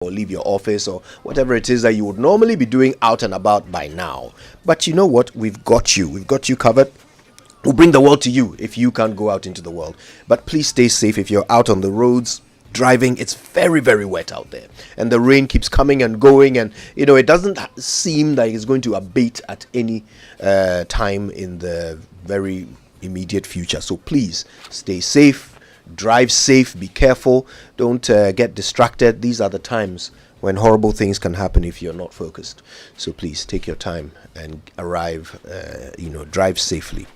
or leave your office or whatever it is that you would normally be doing out and about by now. But you know what? We've got you. We've got you covered. We'll bring the world to you if you can't go out into the world. But please stay safe if you're out on the roads driving. It's very, very wet out there. And the rain keeps coming and going. And, it doesn't seem like it's going to abate at any time in the very immediate future. So please stay safe. Drive safe, be careful, don't get distracted. These are the times when horrible things can happen if you're not focused. So please take your time and arrive, drive safely.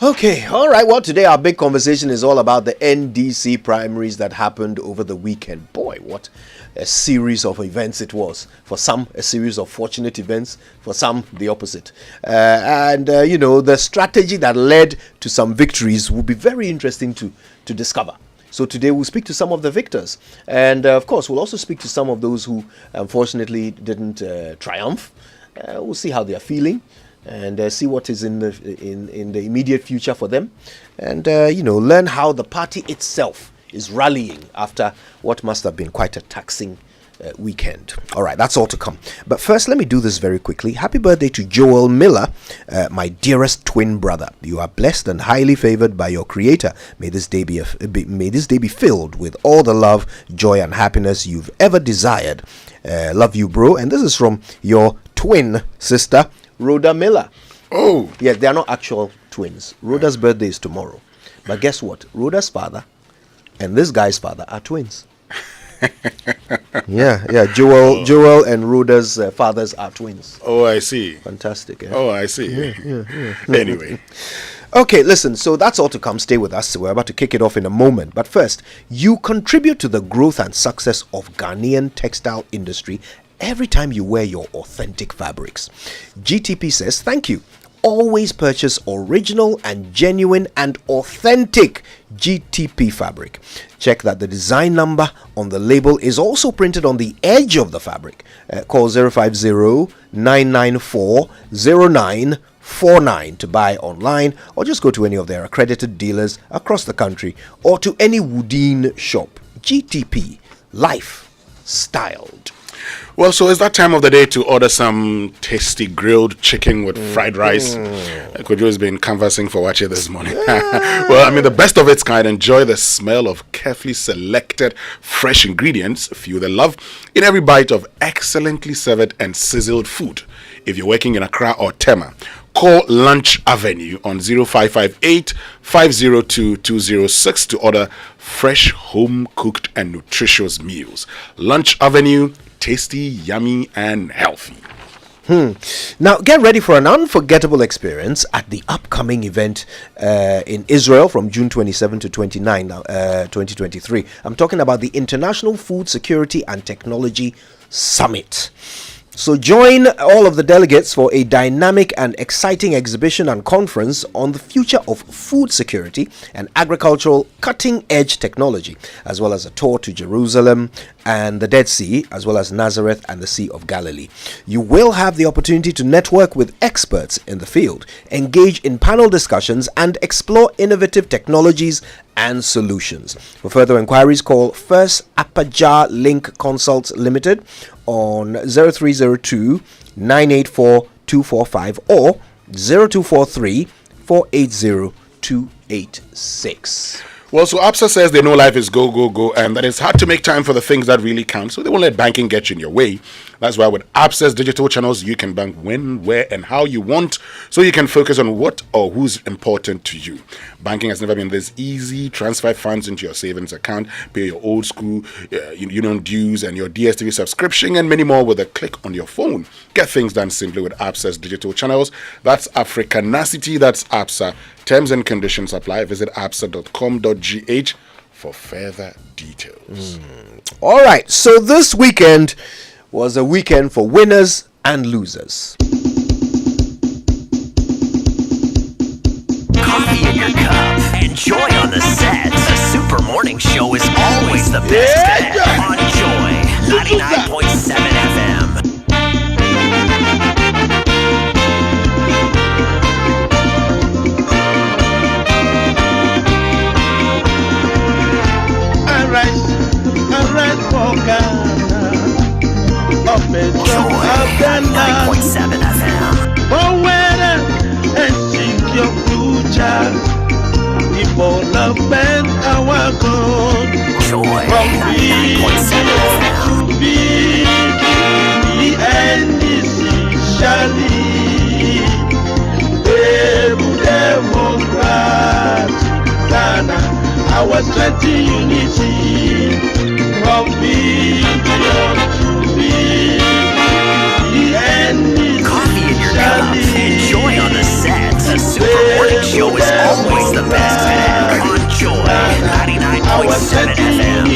Okay, all right. Well, today our big conversation is all about the NDC primaries that happened over the weekend. Boy, what a series of events it was. For some, a series of fortunate events. For some, the opposite. The strategy that led to some victories will be very interesting to discover. So today we'll speak to some of the victors. And of course, we'll also speak to some of those who unfortunately didn't triumph. We'll see how they are feeling. And see what is in the immediate future for them, and learn how the party itself is rallying after what must have been quite a taxing weekend. All right, that's all to come. But first, let me do this very quickly. Happy birthday to Joel Miller, my dearest twin brother. You are blessed and highly favored by your Creator. May this day be filled with all the love, joy, and happiness you've ever desired. Love you, bro. And this is from your twin sister, Rhoda Miller. Oh. Yeah, they are not actual twins. Rhoda's birthday is tomorrow. But guess what? Rhoda's father and this guy's father are twins. Yeah. Joel and Rhoda's fathers are twins. Oh, I see. Fantastic. Eh? Oh, I see. Yeah. Anyway. Okay, listen, so that's all to come. Stay with us. We're about to kick it off in a moment. But first, you contribute to the growth and success of Ghanaian textile industry every time you wear your authentic fabrics. GTP says thank you. Always purchase original and genuine and authentic GTP fabric. Check that the design number on the label is also printed on the edge of the fabric. Call 050-994-0949 to buy online, or just go to any of their accredited dealers across the country or to any Woodin shop. GTP, life styled. Well, so it's that time of the day to order some tasty grilled chicken with fried rice. Kojo has been canvassing for Wache this morning. Well, the best of its kind. Enjoy the smell of carefully selected fresh ingredients. Feel the love in every bite of excellently served and sizzled food. If you're working in Accra or Tema, call Lunch Avenue on 0558 502 206 to order fresh, home-cooked and nutritious meals. Lunch Avenue, tasty, yummy, and healthy. Now, get ready for an unforgettable experience at the upcoming event in Israel from June 27 to 29, 2023. I'm talking about the International Food Security and Technology Summit. So join all of the delegates for a dynamic and exciting exhibition and conference on the future of food security and agricultural cutting-edge technology, as well as a tour to Jerusalem and the Dead Sea, as well as Nazareth and the Sea of Galilee. You will have the opportunity to network with experts in the field, engage in panel discussions, and explore innovative technologies and solutions. For further inquiries, call First Apaja Link Consults Limited on 0302 984 245 or 0243 480 286. Well, so APSA says they know life is go, go, go, and that it's hard to make time for the things that really count, so they won't let banking get you in your way. That's why with APSA's digital channels, you can bank when, where, and how you want, so you can focus on what or who's important to you. Banking has never been this easy. Transfer funds into your savings account, pay your old school union dues and your DSTV subscription, and many more with a click on your phone. Get things done simply with APSA's digital channels. That's Africanacity. That's APSA. Terms and conditions apply. Visit apsa.com.gh for further details. All right, so this weekend was a weekend for winners and losers. Coffee in your cup and joy on the set. The Super Morning Show is always the best on Joy 99.7 FM. I rise for Ghana. Joy 99.7 FM. And seek your future. Development our God. Joy 99.7 FM. The end is surely. Democrat, Ghana, our strength in unity. From billion to billion, the end is Coffee in your cup and joy on the set. The Super Morning Show is always the best bet on Joy 99.7 FM.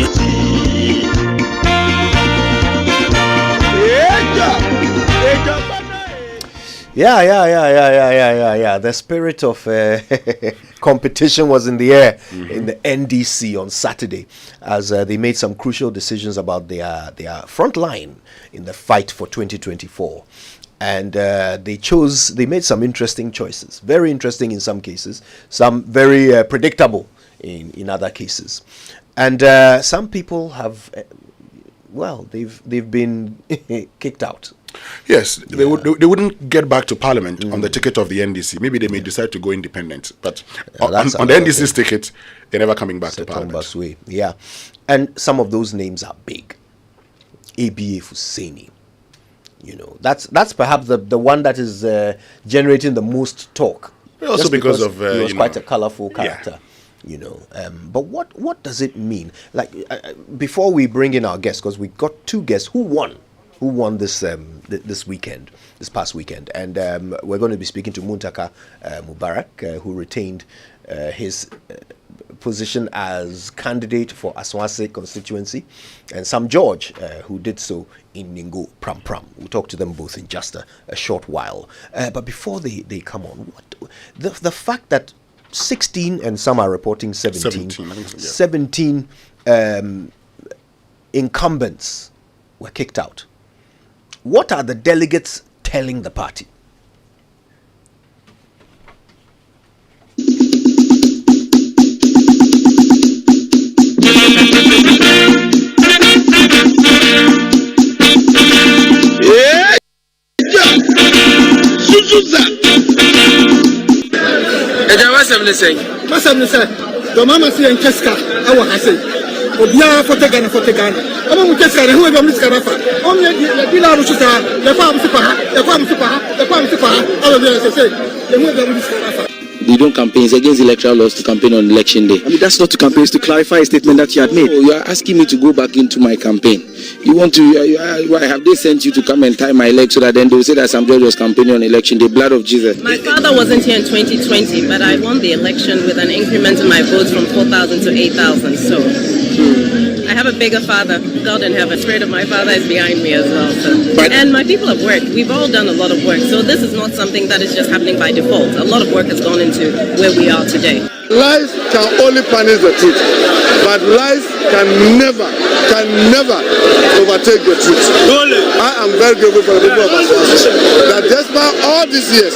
Yeah. The spirit of competition was in the air in the NDC on Saturday as they made some crucial decisions about their front line in the fight for 2024. And they made some interesting choices, very interesting in some cases, some very predictable in other cases. And some people have, they've been kicked out. Yes, they wouldn't get back to Parliament on the ticket of the NDC. Maybe they may decide to go independent, but on the NDC's ticket, they're never coming back to Parliament. Yeah, and some of those names are big. ABA Fuseni, that's perhaps the one that is generating the most talk. Also because of he was quite a colorful character. Yeah. But what does it mean? Like before we bring in our guests, because we got two guests who won this this past weekend, and we're going to be speaking to Muntaka Mubarak, who retained his position as candidate for Aswase constituency, and Sam George, who did so in Ningo Pram Pram. We'll talk to them both in just a short while. But before they come on, the fact that 16 and some are reporting 17 incumbents were kicked out. What are the delegates telling the party? What's up, Mr. The mama say in Cheska, I will say. Obia for Tegana. I'm going to say, whoever Miss Carafa, only the Pilar Rusuta, the farm super, all of them say, the whoever Miss Carafa. You don't campaign. It's against electoral laws to campaign on election day. I mean, that's not to campaign, it's to clarify a statement that you had made. Oh, you are asking me to go back into my campaign. You want to, why have they sent you to come and tie my leg so that then they will say that Sam George was campaigning on election day? Blood of Jesus. My father wasn't here in 2020, but I won the election with an increment in my votes from 4,000 to 8,000. So I have a bigger father, God in heaven. The spirit of my father is behind me as well. So. And my people have worked. We've all done a lot of work. So this is not something that is just happening by default. A lot of work has gone into where we are today. Lies can only punish the truth, but lies can never overtake the truth. I am very grateful for the people of Aswase that despite all these years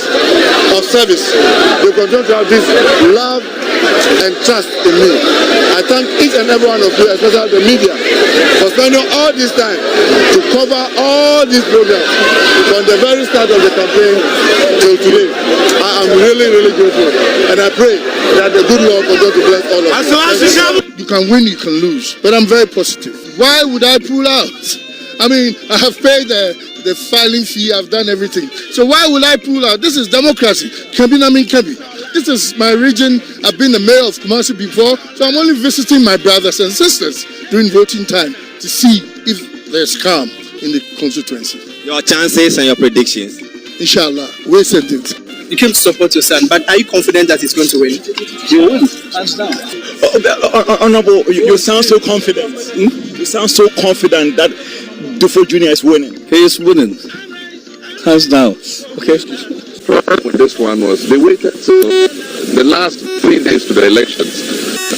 of service, they continue to have this love and trust in me. I thank each and every one of you, especially the media, for spending all this time to cover all these programs from the very start of the campaign till today. I am really grateful, and I pray that the good Lord will continue to bless all of you. You can win, you can lose, but I'm very positive. Why would I pull out? I mean, I have paid the filing fee, I've done everything. So why would I pull out? This is democracy. Kebi. This is my region. I've been the mayor of Kumasi before, so I'm only visiting my brothers and sisters during voting time to see if there's calm in the constituency. Your chances and your predictions. Inshallah, we said it. You came to support your son, but are you confident that he's going to win? He will win. Hands down. Honorable, you sound so confident. You sound so confident that Dufo Jr. is winning. He is winning. Hands down. Okay. With this one was they waited till the last 3 days to the elections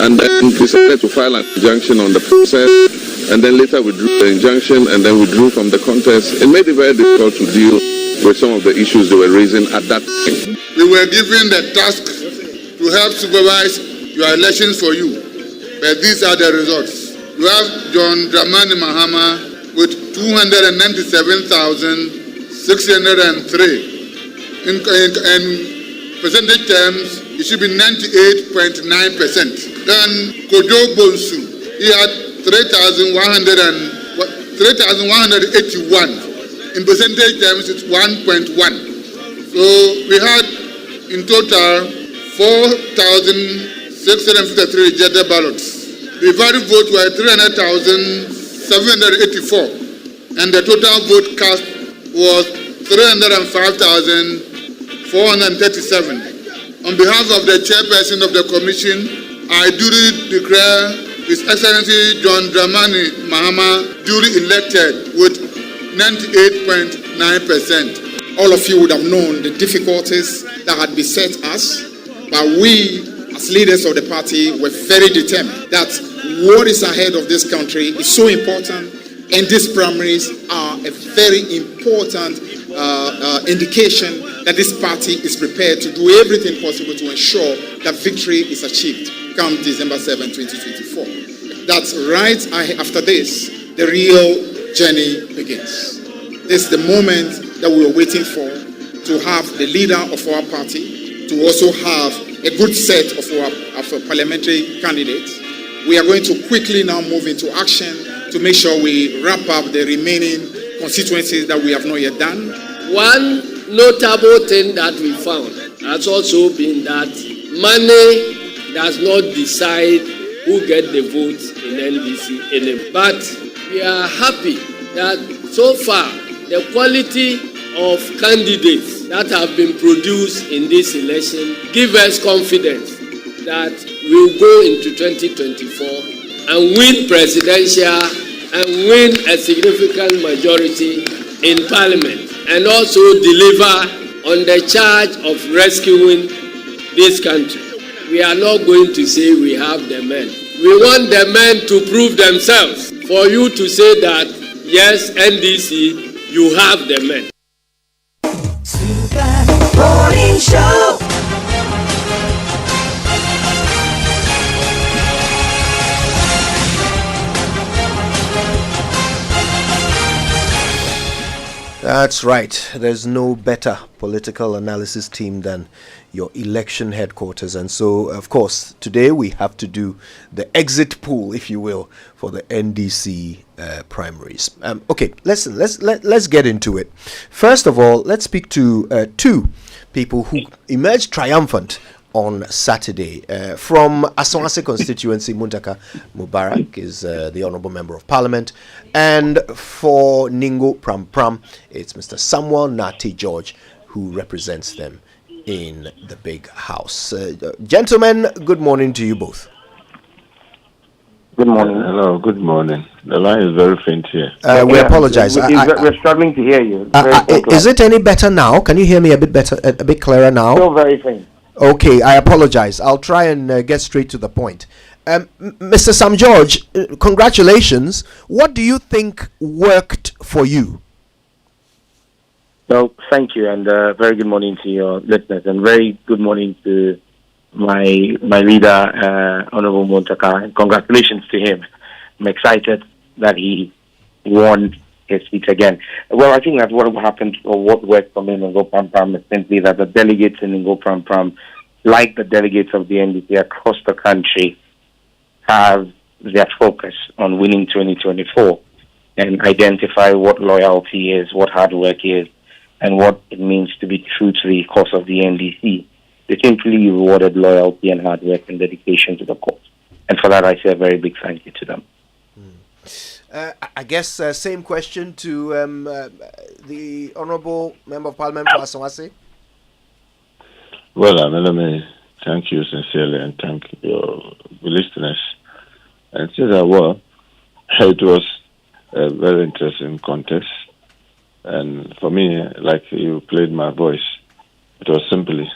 and then decided to file an injunction on the process, and then later withdrew the injunction and then withdrew from the contest. It made it very difficult to deal with some of the issues they were raising at that time. We were given the task to help supervise your elections for you, but these are the results. You have John Dramani Mahama with 297,603. In percentage terms, it should be 98.9%. Then Kojo Bonsu, he had 3,181. In percentage terms, it's 1.1. So we had in total 4,653 rejected ballots. The valid votes were 300,784, and the total vote cast was 305,437. On behalf of the chairperson of the commission, I duly declare His Excellency John Dramani Mahama duly elected with 98.9%. All of you would have known the difficulties that had beset us, but we, as leaders of the party, were very determined that what is ahead of this country is so important, and these primaries are a very important indication that this party is prepared to do everything possible to ensure that victory is achieved come December 7, 2024. That's right after this, the real journey begins. This is the moment that we were waiting for, to have the leader of our party, to also have a good set of our parliamentary candidates. We are going to quickly now move into action to make sure we wrap up the remaining constituencies that we have not yet done. One notable thing that we found has also been that money does not decide who gets the votes in NDC anymore. But we are happy that so far the quality of candidates that have been produced in this election give us confidence that we'll go into 2024 and win presidential and win a significant majority in parliament, and also deliver on the charge of rescuing this country. We are not going to say we have the men. We want the men to prove themselves for you to say that, yes, NDC, you have the men. Super Morning Show. That's right. There's no better political analysis team than your election headquarters. And so, of course, today we have to do the exit poll, if you will, for the NDC primaries. Okay, let's get into it. First of all, let's speak to two people who emerged triumphant on Saturday. From Asawase constituency, Muntaka Mubarak is the Honourable Member of Parliament. And for Ningo Pram Pram, it's Mr. Samuel Nati George, who represents them in the big house. Gentlemen, good morning to you both. Good morning. Hello, good morning. The line is very faint here. We apologize. We're struggling to hear you. Is it any better now? Can you hear me a bit better, a bit clearer now? Still very faint. Okay, I apologize. I'll try and get straight to the point. Mr. Sam George, congratulations. What do you think worked for you? Well, thank you, and very good morning to your listeners, and very good morning to my leader, Honorable Muntaka, and congratulations to him. I'm excited that he won his seat again. Well, I think that what happened, or what worked for me in Ngo Pram Pram, is simply that the delegates in Ngo Pram Pram, like the delegates of the NDC across the country, have their focus on winning 2024 and identify what loyalty is, what hard work is, and what it means to be true to the cause of the NDC. They simply rewarded loyalty and hard work and dedication to the cause. And for that, I say a very big thank you to them. I guess same question to the Honourable Member of Parliament for Asawase. Well, let me thank you sincerely and thank your listeners. And say that, well, it was a very interesting contest. And for me, like you played my voice, it was simply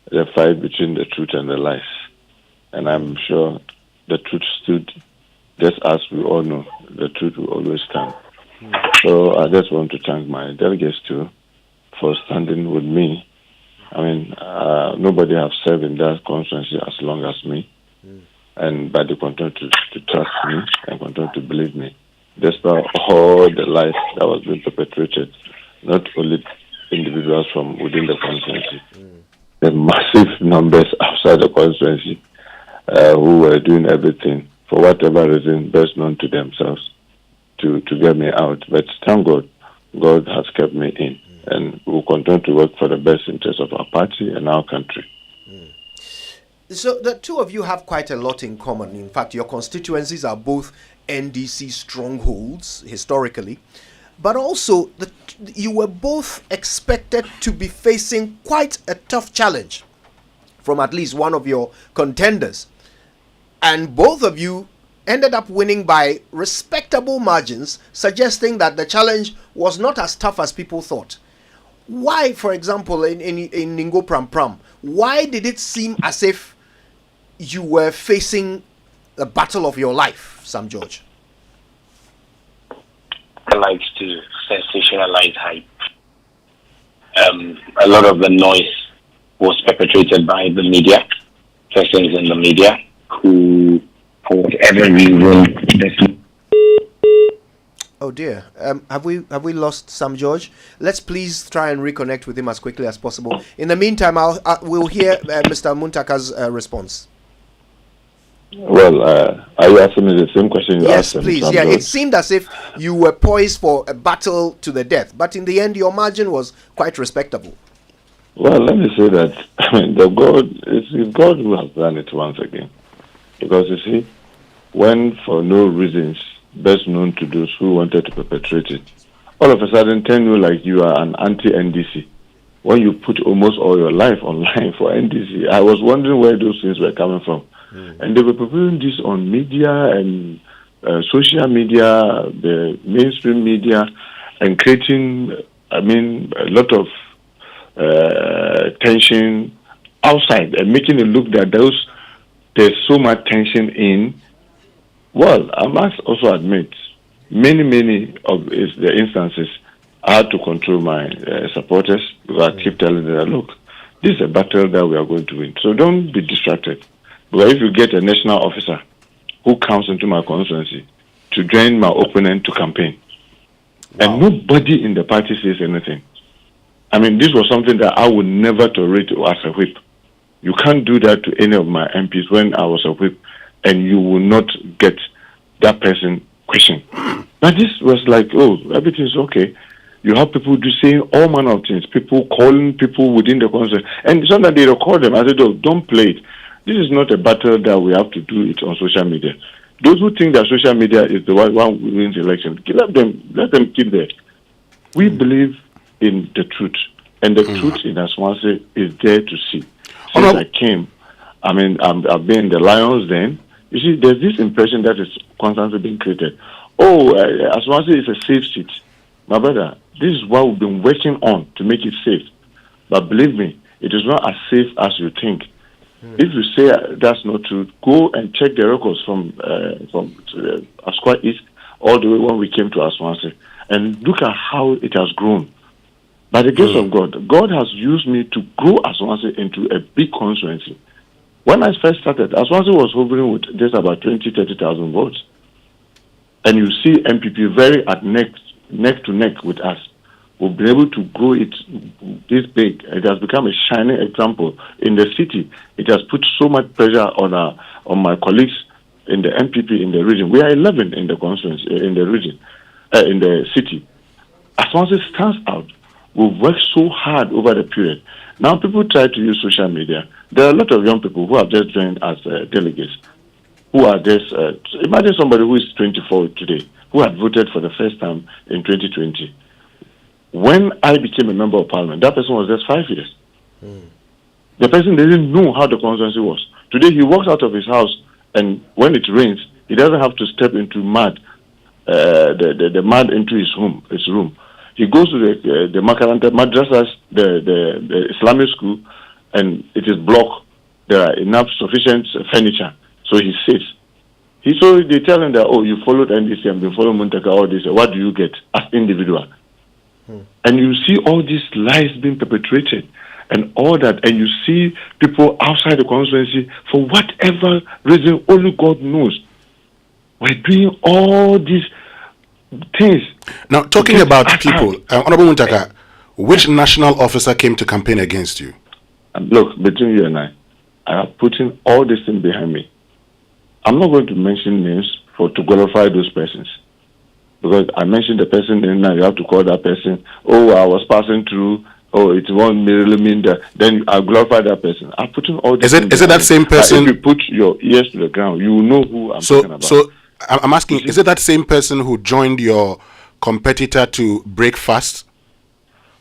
the fight between the truth and the lies. And I'm sure the truth stood, just as we all know, the truth will always stand. So I just want to thank my delegates too for standing with me. I mean, nobody has served in that constituency as long as me. And but they continue to trust me and continue to believe me. despite all the lies that was being perpetrated, not only individuals from within the constituency, the massive numbers outside the constituency who were doing everything for whatever reason best known to themselves to get me out. But thank God, God has kept me in, and will continue to work for the best interest of our party and our country. So the two of you have quite a lot in common. In fact, your constituencies are both NDC strongholds historically, but also you were both expected to be facing quite a tough challenge from at least one of your contenders. And both of you ended up winning by respectable margins, suggesting that the challenge was not as tough as people thought. Why, for example, in Ningo Pram Pram, why did it seem as if you were facing the battle of your life, Sam George? I like to sensationalize hype. A lot of the noise was perpetrated by the media, persons in the media who, for whatever reason, Oh dear, have we lost Sam George? Let's please try and reconnect with him as quickly as possible. In the meantime, we'll hear Mr. Muntaka's response. Well, are you asking me the same question you asked him? Yes, please. Sam Yeah, George? it seemed as if you were poised for a battle to the death, but in the end, your margin was quite respectable. Well, let me say that it's God who has done it once again. Because you see, when for no reasons best known to those who wanted to perpetrate it, all of a sudden tell you like you are an anti-NDC. When you put almost all your life online for NDC, I was wondering where those things were coming from. And they were preparing this on media and social media, the mainstream media, and creating, a lot of tension outside and making it look that there's so much tension in. Well, I must also admit, many of the instances, I had to control my supporters because I keep telling them, look, this is a battle that we are going to win. So don't be distracted. Because if you get a national officer who comes into my constituency to join my opponent to campaign, and nobody in the party says anything, this was something that I would never tolerate as a whip. You can't do that to any of my MPs when I was a whip, and you will not get that person questioned. But this was like, everything's okay. You have people saying all manner of things, people calling people within the constituency, and sometimes they record them. I said, don't play it. This is not a battle that we have to do it on social media. Those who think that social media is the one who wins the election, let them keep there. We believe in the truth, and the truth in Aswanse is there to see. Since I came, I've been in the Lions Den. You see, there's this impression that is constantly being created. Aswanse is a safe seat. My brother, this is what we've been working on to make it safe. But believe me, it is not as safe as you think. If you say that's not true, go and check the records from Asqua East all the way when we came to Aswanse, and look at how it has grown. By the grace of God, God has used me to grow Aswanse into a big constituency. When I first started, Aswanse was hovering with just about 30,000 votes. And you see MPP very at neck to neck with us. We've been able to grow it this big. It has become a shining example in the city. It has put so much pressure on my colleagues in the MPP in the region. We are 11 in the constituency, in the region, in the city. Aswanse stands out. We've worked so hard over the period. Now people try to use social media. There are a lot of young people who have just joined as delegates, who are just, imagine somebody who is 24 today, who had voted for the first time in 2020. When I became a member of parliament, that person was just 5 years. The person didn't know how the constituency was. Today he walks out of his house, and when it rains, he doesn't have to step into mud, the mud into his room. He goes to the Makaranta Madrasas, the Islamic school, and it is blocked. There are enough sufficient furniture, so he sits. So they tell him that, you followed NDC and you follow Muntaka, all this. What do you get as individual? And you see all these lies being perpetrated and all that, and you see people outside the constituency, for whatever reason, only God knows, we're doing all this things. Now, talking about people, Honorable Muntaka, which national officer came to campaign against you? Look, between you and I have put in all this thing behind me. I'm not going to mention names to glorify those persons. Because I mentioned the person and now you have to call that person, oh, I was passing through, oh, it won't really mean that, then I glorify that person. I'm putting all this. Is it that same person? If you put your ears to the ground, you will know who I'm talking about. So I'm asking, is it that same person who joined your competitor to break fast?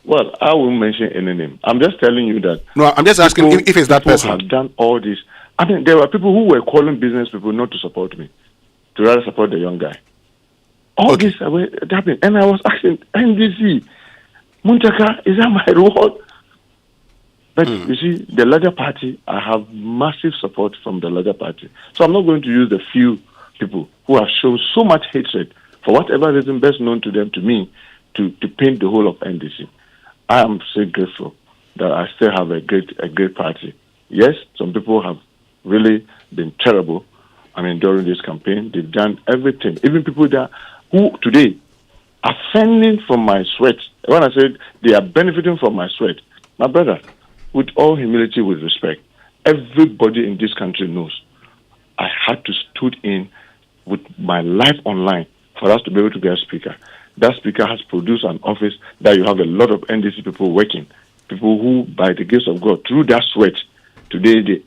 Well, I won't mention any name. I'm just telling you that. No, I'm just asking if it's that person. People have done all this. I mean, there were people who were calling business people not to support me, to rather support the young guy. All this happened. And I was asking, NDC, Muntaka, is that my reward? But you see, the larger party, I have massive support from the larger party. So I'm not going to use the few people who have shown so much hatred, for whatever reason best known to them, to me, to paint the whole of NDC. I am so grateful that I still have a great party. Yes, some people have really been terrible. I mean, during this campaign, they've done everything. Even people who today are fending from my sweat. When I said they are benefiting from my sweat, my brother, with all humility, with respect, everybody in this country knows I had to stood in with my life online for us to be able to get a speaker. That speaker has produced an office that you have a lot of NDC people working, people who, by the grace of God, through that sweat, today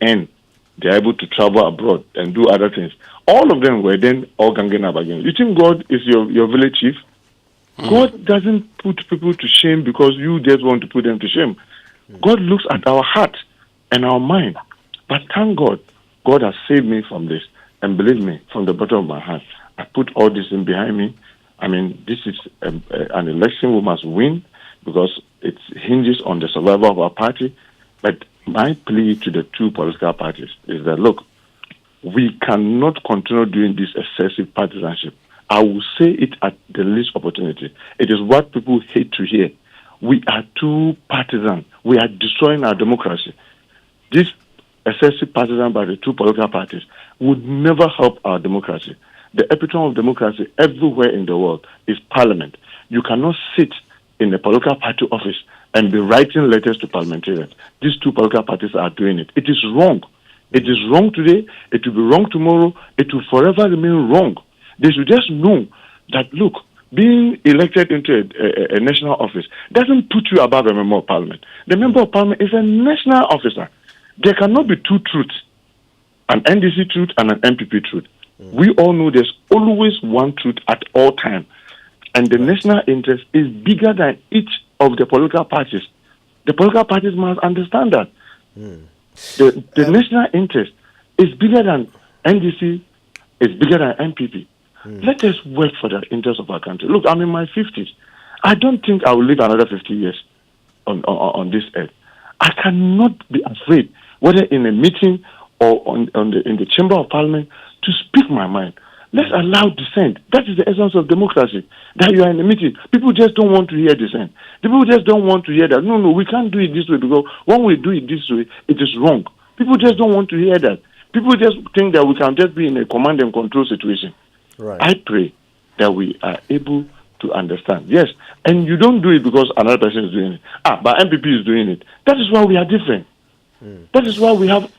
they're able to travel abroad and do other things. All of them were then all ganging up against. You think God is your village chief? God doesn't put people to shame because you just want to put them to shame. God looks at our heart and our mind. But thank God, God has saved me from this. And believe me, from the bottom of my heart, I put all this in behind me. I mean, this is an election we must win because it hinges on the survival of our party. But my plea to the two political parties is that, look, we cannot continue doing this excessive partisanship. I will say it at the least opportunity. It is what people hate to hear. We are too partisan. We are destroying our democracy. This excessive partisan by the two political parties would never help our democracy. The epitome of democracy everywhere in the world is parliament. You cannot sit in a political party office and be writing letters to parliamentarians. These two political parties are doing it. It is wrong. It is wrong today. It will be wrong tomorrow. It will forever remain wrong. They should just know that, look, being elected into a national office doesn't put you above a member of parliament. The member of parliament is a national officer. There cannot be two truths, an NDC truth and an MPP truth. We all know there's always one truth at all times. And the national interest is bigger than each of the political parties. The political parties must understand that. The national interest is bigger than NDC, is bigger than MPP. Let us work for the interest of our country. Look, I'm in my 50s. I don't think I will live another 50 years on this earth. I cannot be afraid, whether in a meeting or in the chamber of parliament, to speak my mind. Let's allow dissent. That is the essence of democracy. That you are in a meeting. People just don't want to hear dissent. People just don't want to hear that. No, we can't do it this way because when we do it this way, it is wrong. People just don't want to hear that. People just think that we can just be in a command and control situation. Right. I pray that we are able to understand. Yes, and you don't do it because another person is doing it. But MPP is doing it. That is why we are different. That is why we have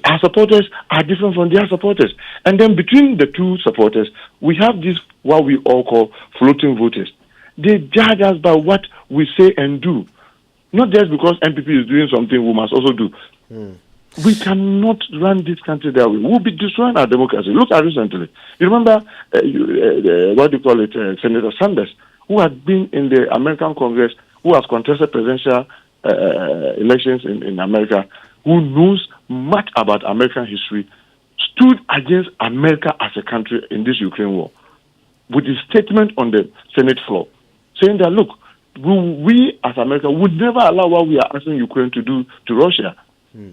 our supporters are different from their supporters. And then between the two supporters, we have this, what we all call floating voters. They judge us by what we say and do. Not just because MPP is doing something, we must also do. We cannot run this country that way. We'll be destroying our democracy. Look at recently. You remember, what do you call it, Senator Sanders, who had been in the American Congress, who has contested presidential elections in America, who knows much about American history, stood against America as a country in this Ukraine war with his statement on the Senate floor, saying that, look, we as America would never allow what we are asking Ukraine to do to Russia.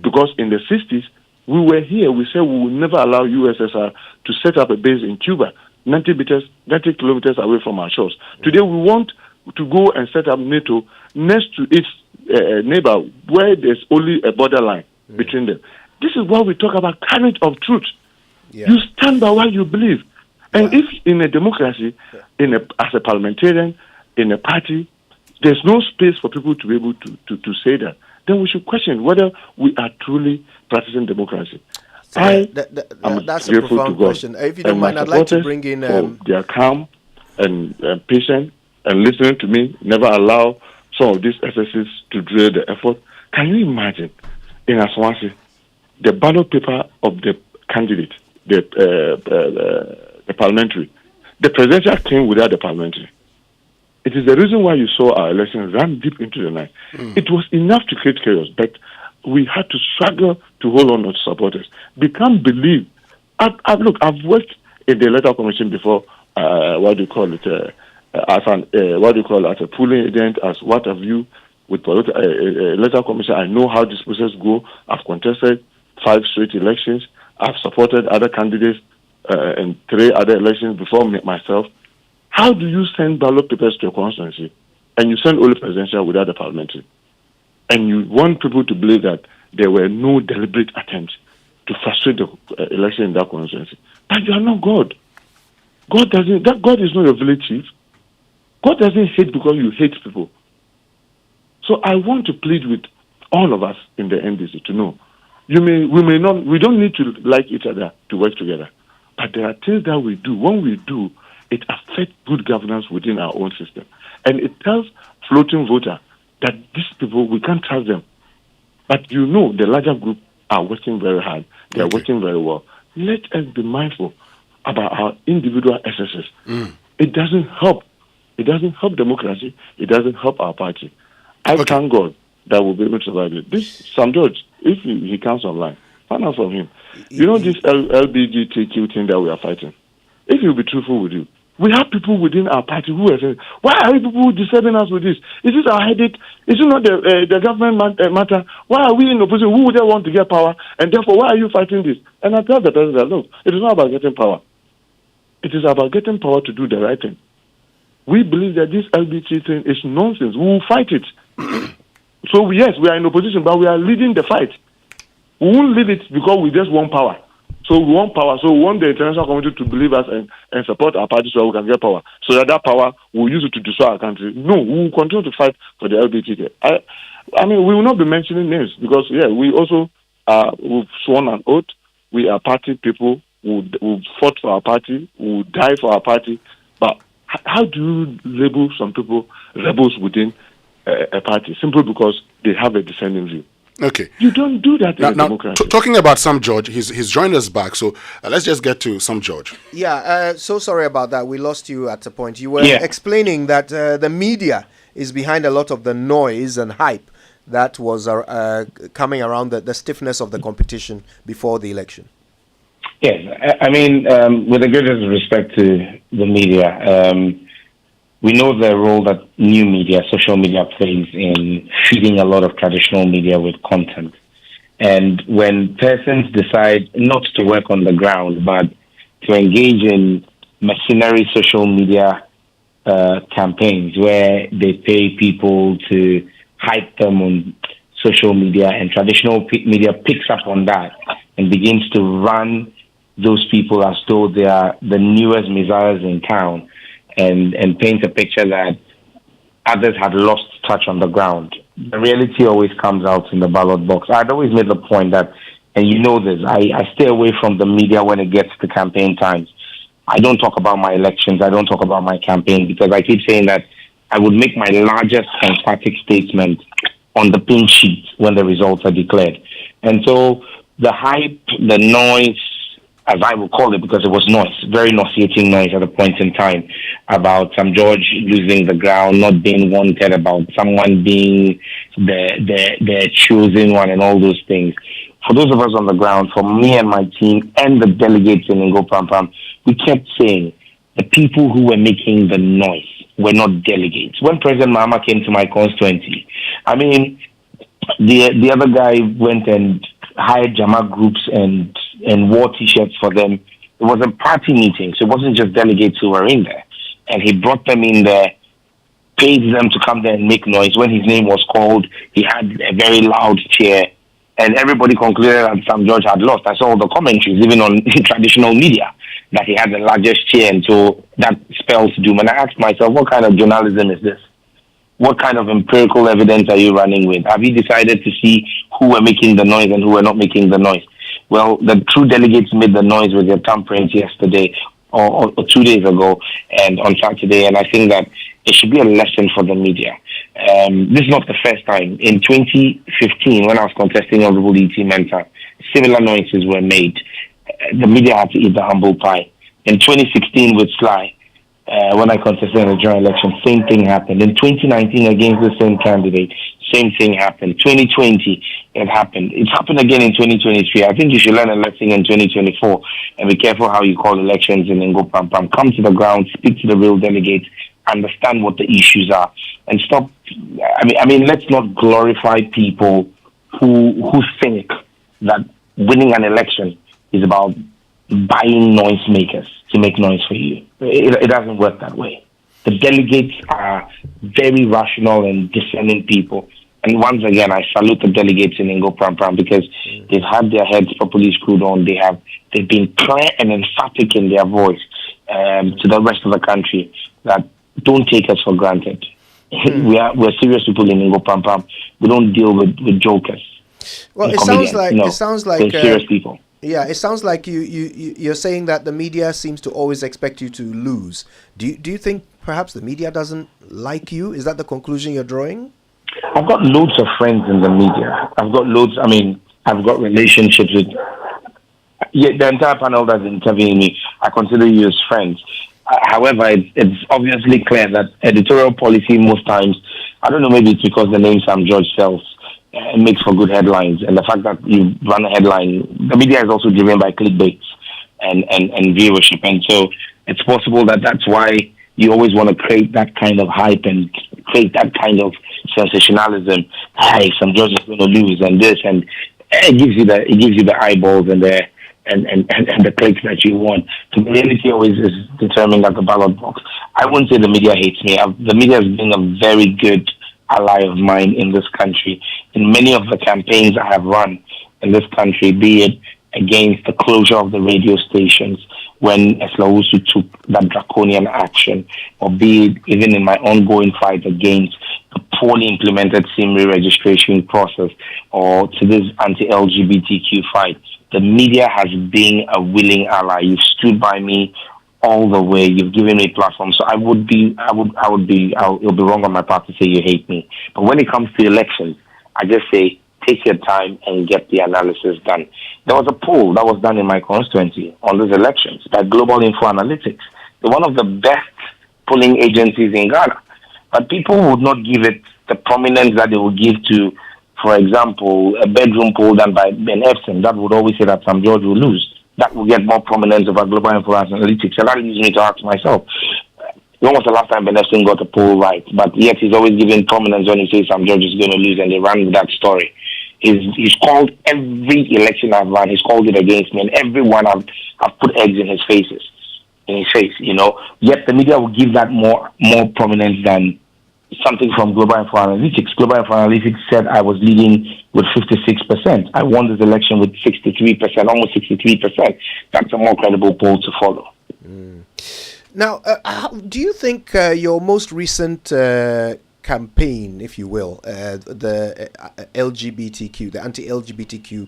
Because in the 60s, we were here, we said we would never allow USSR to set up a base in Cuba, 90 kilometers away from our shores. Today, we want to go and set up NATO next to its neighbor, where there's only a borderline between them. This is what we talk about, courage of truth. You stand by what you believe. And if in a democracy, as a parliamentarian, in a party, there's no space for people to be able to say that, then we should question whether we are truly practicing democracy. So that's a profound question. If you don't mind, I'd like to bring in... for their calm and patience and listening to me, never allow some of these excesses to drill the effort. Can you imagine in Aswansi, the ballot paper of the candidate, the parliamentary, the presidential came without the parliamentary? It is the reason why you saw our election run deep into the night. It was enough to create chaos, but we had to struggle to hold on to supporters. We can't believe. Look, I've worked in the electoral commission before. As a polling agent, as what have you with electoral commission. I know how this process go. I've contested 5 straight elections. I've supported other candidates in 3 other elections before myself. How do you send ballot papers to a constituency and you send only presidential without the parliamentary? And you want people to believe that there were no deliberate attempts to frustrate the election in that constituency. But you are not God. God is not your village chief. God doesn't hate because you hate people. So I want to plead with all of us in the NDC to know, we don't need to like each other to work together. But there are things that we do. When we do, it affects good governance within our own system. And it tells floating voter that these people, we can't trust them. But the larger group are working very hard. They are working very well. Let us be mindful about our individual excesses. It doesn't help. It doesn't help democracy. It doesn't help our party. I thank God that we'll be able to survive it. This Sam George, if he comes online, find out from him. This LGBTQ thing that we are fighting. If he'll be truthful with you, we have people within our party who are saying, why are you people disturbing us with this? Is this our headache? Is it not the government matter? Why are we in opposition? Who would they want to get power? And therefore, why are you fighting this? And I tell the president, look, it is not about getting power. It is about getting power to do the right thing. We believe that this LGBT thing is nonsense. We will fight it. So, yes, we are in opposition, but we are leading the fight. We won't leave it because we just want power. So we want power. So we want the international community to believe us and support our party so we can get power. So that power, we'll use it to destroy our country. No, we will continue to fight for the LGBT. We will not be mentioning names because, we also we've sworn an oath. We are party people. We've fought for our party. We'll die for our party. But how do you label some people rebels within a party simply because they have a dissenting view? Okay. You don't do that in a democracy. Talking about Sam George, he's joined us back. So let's just get to Sam George. Yeah, so sorry about that. We lost you at a point. You were explaining that the media is behind a lot of the noise and hype that was coming around the stiffness of the competition before the election. Yes, with the greatest respect to the media, we know the role that new media, social media plays in feeding a lot of traditional media with content. And when persons decide not to work on the ground, but to engage in mercenary social media campaigns where they pay people to hype them on social media, and traditional media picks up on that and begins to run those people as though they are the newest messiahs in town, and paint a picture that others have lost touch on the ground. The reality always comes out in the ballot box. I'd always made the point that, and you know this, I stay away from the media when it gets to campaign times. I don't talk about my elections. I don't talk about my campaign because I keep saying that I would make my largest emphatic statement on the pink sheet when the results are declared. And so the hype, the noise, as I will call it, because it was noise, very nauseating noise at a point in time about Sam George losing the ground, not being wanted, about someone being the chosen one and all those things. For those of us on the ground, for me and my team and the delegates in Ngo Pam Pam, we kept saying the people who were making the noise were not delegates. When President Mahama came to my constituency, the other guy went and hired Jama groups and wore T-shirts for them. It was a party meeting, so it wasn't just delegates who were in there. And he brought them in there, paid them to come there and make noise. When his name was called, he had a very loud cheer, and everybody concluded that Sam George had lost. I saw all the commentaries, even on traditional media. that he had the largest chair, and so that spells doom. And I asked myself, what kind of journalism is this? What kind of empirical evidence are you running with? Have you decided to see who were making the noise and who were not making the noise? Well, the true delegates made the noise with their thumbprints yesterday or 2 days ago and on Saturday, and I think that it should be a lesson for the media. This is not the first time. In 2015, when I was contesting Honorable E.T. Mentor, similar noises were made. The media had to eat the humble pie. In 2016 with Sly, when I contested in the general election, same thing happened. In 2019, against the same candidate, same thing happened. 2020, it happened. It's happened again in 2023. I think you should learn a lesson in 2024 and be careful how you call elections in Ngo Pam Pam. Come to the ground, speak to the real delegates, understand what the issues are, and stop. I mean, let's not glorify people who think that winning an election is about buying noisemakers to make noise for you. It doesn't work that way. The delegates are very rational and discerning people. And once again, I salute the delegates in Ngo Pram Pram because they've had their heads properly screwed on. They've been clear and emphatic in their voice to the rest of the country that don't take us for granted. We're serious people in Ngo Pram Pram. We don't deal with jokers. Well, it sounds like we're serious people. Yeah, it sounds like you're saying that the media seems to always expect you to lose. Do you think perhaps the media doesn't like you? Is that the conclusion you're drawing? I've got loads of friends in the media. I've got relationships with the entire panel that's interviewing me. I consider you as friends. However, it's obviously clear that editorial policy most times, I don't know, maybe it's because the name Sam George sells. It makes for good headlines, and the fact that you run a headline, the media is also driven by clickbait and viewership, and so it's possible that that's why you always want to create that kind of hype and create that kind of sensationalism. Hey, some George is going to lose, and this, and it gives you the eyeballs and the clicks that you want. So the reality always is determined at the ballot box. I wouldn't say the media hates me. The media has been a very good ally of mine in this country. In many of the campaigns I have run in this country, be it against the closure of the radio stations when Eslawusu took that draconian action, or be it even in my ongoing fight against the poorly implemented SIM registration process, or to this anti-LGBTQ fight, the media has been a willing ally. You've stood by me all the way. You've given me a platform. So it'll be wrong on my part to say you hate me. But when it comes to elections, I just say, take your time and get the analysis done. There was a poll that was done in my constituency on these elections by Global Info Analytics. They're one of the best polling agencies in Ghana. But people would not give it the prominence that they would give to, for example, a bedroom poll done by Ben Epson that would always say that Sam George will lose. That will get more prominence over Global Info Analytics. And that leads me to ask myself, when was the last time Ben Epson got a poll right? But yet he's always giving prominence when he says Sam George is going to lose, and they ran with that story. He's called every election I've run, he's called it against me, and everyone I've put eggs in his face, you know. Yet the media will give that more prominence than something from Global Info Analytics. Global Info Analytics said I was leading with 56%. I won this election with 63%, almost 63%. That's a more credible poll to follow. Now, do you think your most recent campaign, if you will, the LGBTQ, the anti-LGBTQ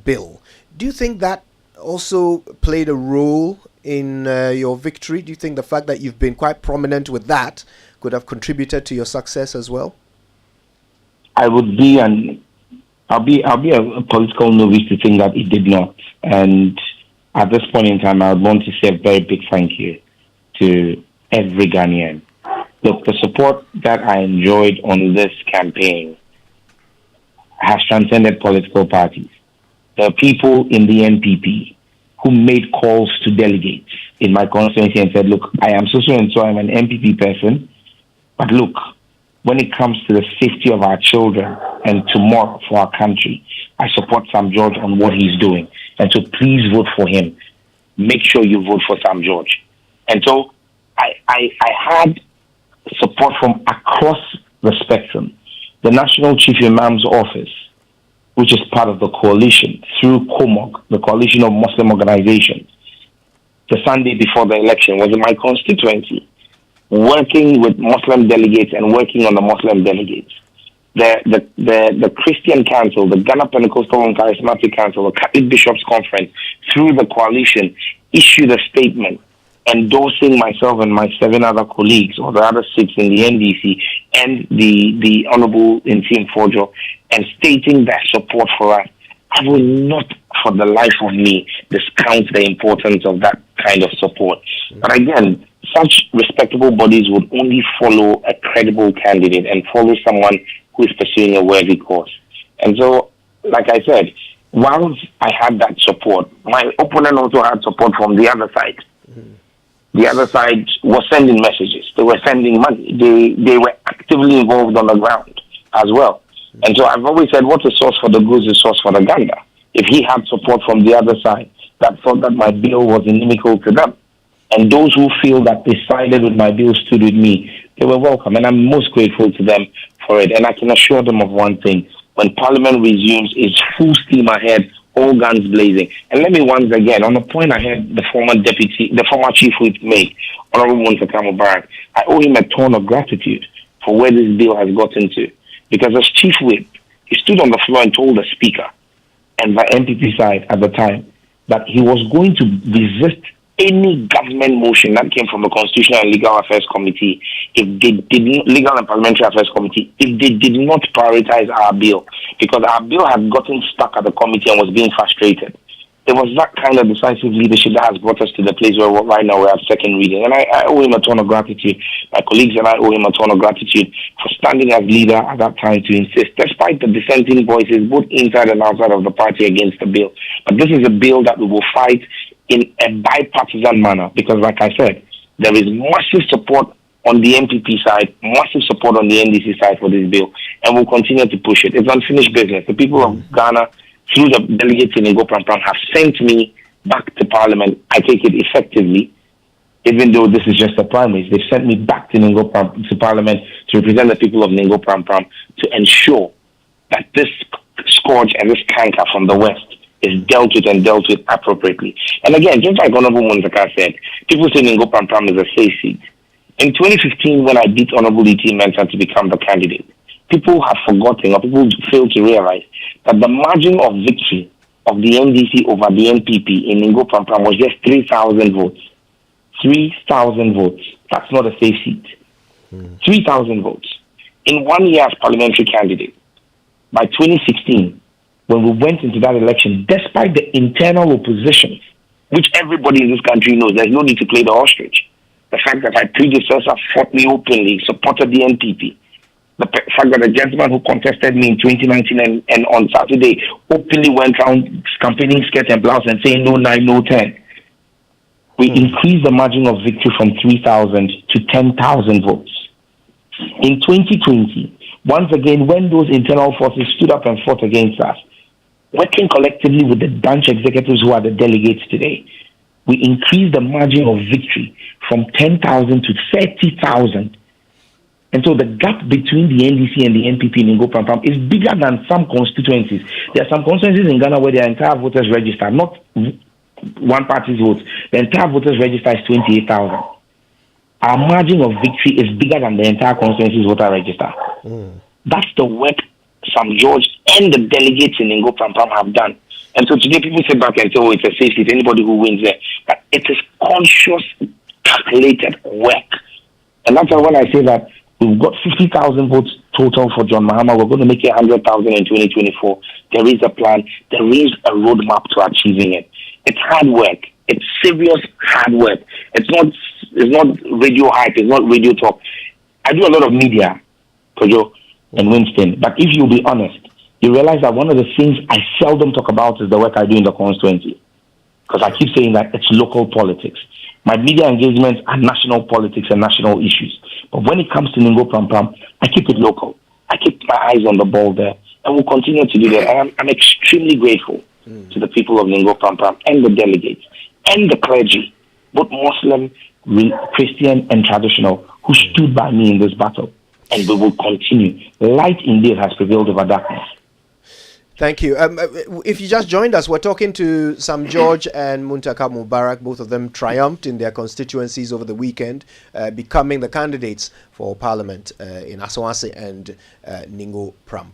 bill, do you think that also played a role in your victory? Do you think the fact that you've been quite prominent with that could have contributed to your success as well? I'll be a political novice to think that it did not. And at this point in time, I would want to say a very big thank you to every Ghanaian. Look, the support that I enjoyed on this campaign has transcended political parties. There are people in the NPP who made calls to delegates in my constituency and said, look, I am so and so, I'm an NPP person, but look, when it comes to the safety of our children and tomorrow for our country, I support Sam George on what he's doing. And so please vote for him. Make sure you vote for Sam George. And so I had support from across the spectrum. The National Chief Imam's Office, which is part of the coalition, through COMOG, the Coalition of Muslim Organizations, the Sunday before the election was in my constituency, working with Muslim delegates and working on the Muslim delegates. The Christian Council, the Ghana Pentecostal and Charismatic Council, the Catholic Bishops Conference, through the coalition, issued a statement endorsing myself and my 7 other colleagues, or the other 6 in the NDC, and the Honorable Ntim Forjo, and stating their support for us. I will not, for the life of me, discount the importance of that kind of support. But again, such respectable bodies would only follow a credible candidate and follow someone who is pursuing a worthy cause. And so, like I said, whilst I had that support, my opponent also had support from the other side. The other side was sending messages. They were sending money. They were actively involved on the ground as well. And so I've always said, what's the source for the goods is source for the gander. If he had support from the other side that thought that my bill was inimical to them, and those who feel that they sided with my bill stood with me, they were welcome. And I'm most grateful to them for it. And I can assure them of one thing. When Parliament resumes, it's full steam ahead, all guns blazing. And let me once again, on the point I heard the former Chief Whip make, Honorable Muntaka Mubarak, I owe him a ton of gratitude for where this bill has gotten to. Because as Chief Whip, he stood on the floor and told the Speaker and the NPP side at the time that he was going to resist any government motion that came from the Constitutional and Legal Affairs Committee, if they did not, Legal and Parliamentary Affairs Committee, if they did not prioritize our bill, because our bill had gotten stuck at the committee and was being frustrated. It was that kind of decisive leadership that has brought us to the place where right now we're at second reading. And I owe him a ton of gratitude. My colleagues and I owe him a ton of gratitude for standing as leader at that time to insist, despite the dissenting voices, both inside and outside of the party, against the bill. But this is a bill that we will fight in a bipartisan manner, because like I said, there is massive support on the MPP side, massive support on the NDC side for this bill, and we'll continue to push it. It's unfinished business. The people of Ghana, through the delegates in Ngo Pram Pram, have sent me back to Parliament. I take it effectively, even though this is just the primaries. They've sent me back to to Parliament to represent the people of Ngo Pram Pram, to ensure that this scourge and this canker from the West is dealt with appropriately. And again, just like Honorable Muntaka said, people say Ngo Pram Pram is a safe seat. In 2015, when I beat Honorable E.T. Mensah to become the candidate, people have forgotten, or people fail to realize, that the margin of victory of the NDC over the NPP in Ngo Pram Pram was just 3,000 votes. 3,000 votes. That's not a safe seat. 3,000 votes. In 1 year as parliamentary candidate, by 2016, when we went into that election, despite the internal opposition, which everybody in this country knows, there's no need to play the ostrich. The fact that my predecessor fought me openly, supported the NPP. The fact that the gentleman who contested me in 2019 and on Saturday openly went around campaigning skirt and blouse and saying no 9, no 10. We increased the margin of victory from 3,000 to 10,000 votes. In 2020, once again, when those internal forces stood up and fought against us, working collectively with the branch executives who are the delegates today, we increased the margin of victory from 10,000 to 30,000. And so the gap between the NDC and the NPP in Ngo Pram Pram is bigger than some constituencies. There are some constituencies in Ghana where the entire voters register, not one party's votes. The entire voters register is 28,000. Our margin of victory is bigger than the entire constituency's voter register. That's the work Sam George and the delegates in Ngo Pram Pram have done. And so today people sit back and say, oh, it's a safe seat, anybody who wins there. But it is conscious, calculated work. And that's why when I say that we've got 50,000 votes total for John Mahama, we're going to make it 100,000 in 2024. There is a plan. There is a roadmap to achieving it. It's hard work. It's serious hard work. It's not radio hype. It's not radio talk. I do a lot of media, Kojo and Winston. But if you'll be honest, you realize that one of the things I seldom talk about is the work I do in the constituency. Because I keep saying that it's local politics. My media engagements are national politics and national issues. But when it comes to Ngo Pram Pram, I keep it local. I keep my eyes on the ball there. And we'll continue to do that. And I'm extremely grateful to the people of Ngo Pram Pram and the delegates and the clergy, both Muslim, Christian, and traditional, who stood by me in this battle. And we will continue. Light indeed has prevailed over darkness. Thank you. If you just joined us, we're talking to Sam George and Muntaka Mubarak. Both of them triumphed in their constituencies over the weekend, becoming the candidates for Parliament in Asawase and Ningo Pram.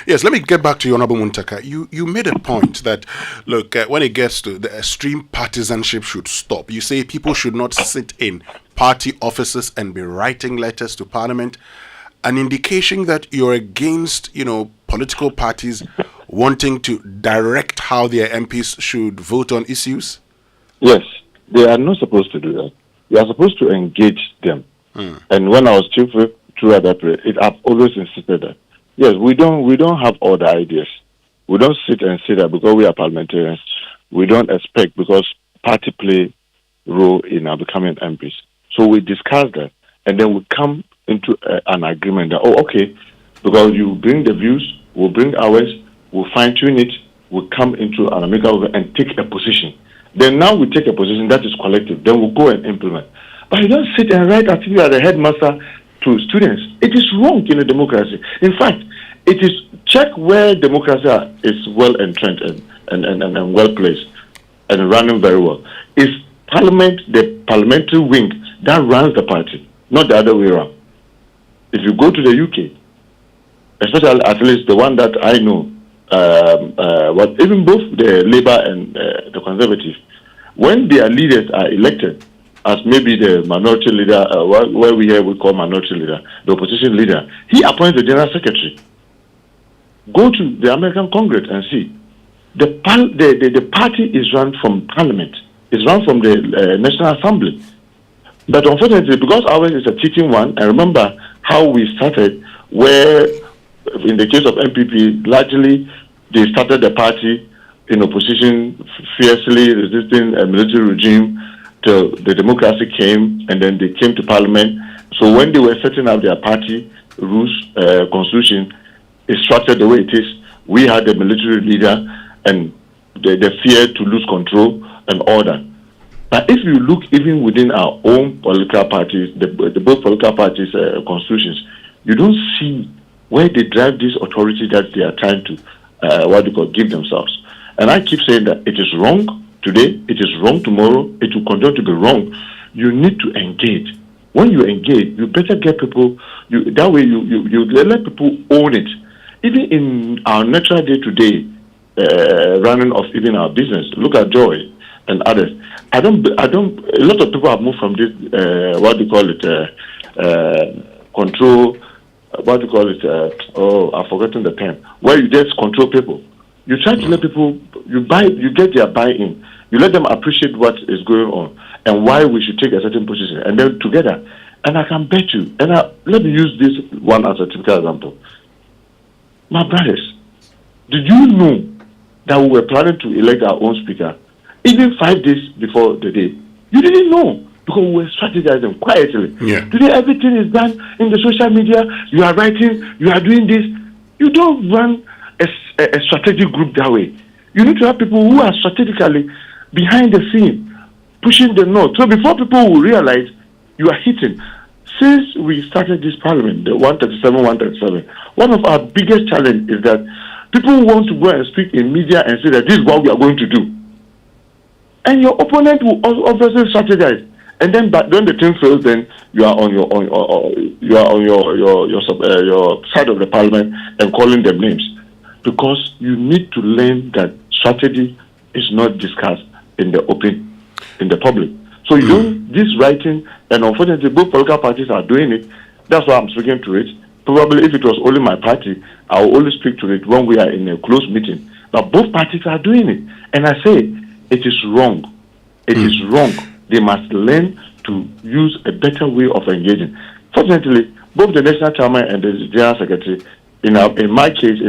Yes, let me get back to you, Honorable Muntaka. You made a point that, look, when it gets to the extreme partisanship should stop. You say people should not sit in party offices and be writing letters to Parliament. An indication that you're against, political parties wanting to direct how their MPs should vote on issues? Yes, they are not supposed to do that. You are supposed to engage them. And when I was chief whip throughout that period, I've always insisted that. Yes, we don't have all the ideas. We don't sit and say that because we are parliamentarians. We don't expect because party play role in our becoming MPs. So we discuss that, and then we come into an agreement that, okay, because you bring the views, we'll bring ours, we'll fine-tune it, we'll come into an amicable and take a position. Then now we take a position that is collective. Then we'll go and implement. But you don't sit and write as if you are the headmaster to students. It is wrong in a democracy. In fact, it is check where democracy is well entrenched and well placed and running very well. It's Parliament, the parliamentary wing that runs the party, not the other way around. If you go to the UK, especially at least the one that I know, even both the Labour and the Conservative, when their leaders are elected as maybe the minority leader, where we call minority leader, the opposition leader, he appoints the general secretary. Go to the American Congress and see. The party is run from Parliament. It's run from the National Assembly. But unfortunately, because ours is a cheating one, and remember how we started, where in the case of MPP, largely they started the party in opposition, fiercely resisting a military regime till the democracy came, and then they came to Parliament. So when they were setting up their party rules, constitution, it's structured the way it is. We had the military leader, and the fear to lose control and order. But if you look even within our own political parties, the both political parties' constitutions, you don't see where they drive this authority that they are trying to, give themselves. And I keep saying that it is wrong today, it is wrong tomorrow, it will continue to be wrong. You need to engage. When you engage, you better get people, that way you let people own it. Even in our natural day-to-day running of even our business, look at Joy and others. A lot of people have moved from this, control, I've forgotten the term, where you just control people. You try to let people, you get their buy-in. You let them appreciate what is going on and why we should take a certain position. And then together, and I can bet you, let me use this one as a typical example. My brothers, did you know that we were planning to elect our own speaker even 5 days before the day? You didn't know because we were strategizing quietly. Yeah. Today, everything is done in the social media. You are writing, you are doing this. You don't run a strategic group that way. You need to have people who are strategically behind the scene, pushing the note. So before people will realize you are hitting. Since we started this parliament, the 137, one of our biggest challenge is that people want to go and speak in media and say that this is what we are going to do. And your opponent will obviously strategize. And then, but when the thing fails, then you are on your side of the parliament and calling them names, because you need to learn that strategy is not discussed in the open, in the public. So you don't, this writing, and unfortunately both political parties are doing it. That's why I'm speaking to it. Probably if it was only my party, I will only speak to it when we are in a closed meeting. But both parties are doing it. And I say, it is wrong. It is wrong. They must learn to use a better way of engaging. Fortunately, both the National Chairman and the General Secretary, in our case,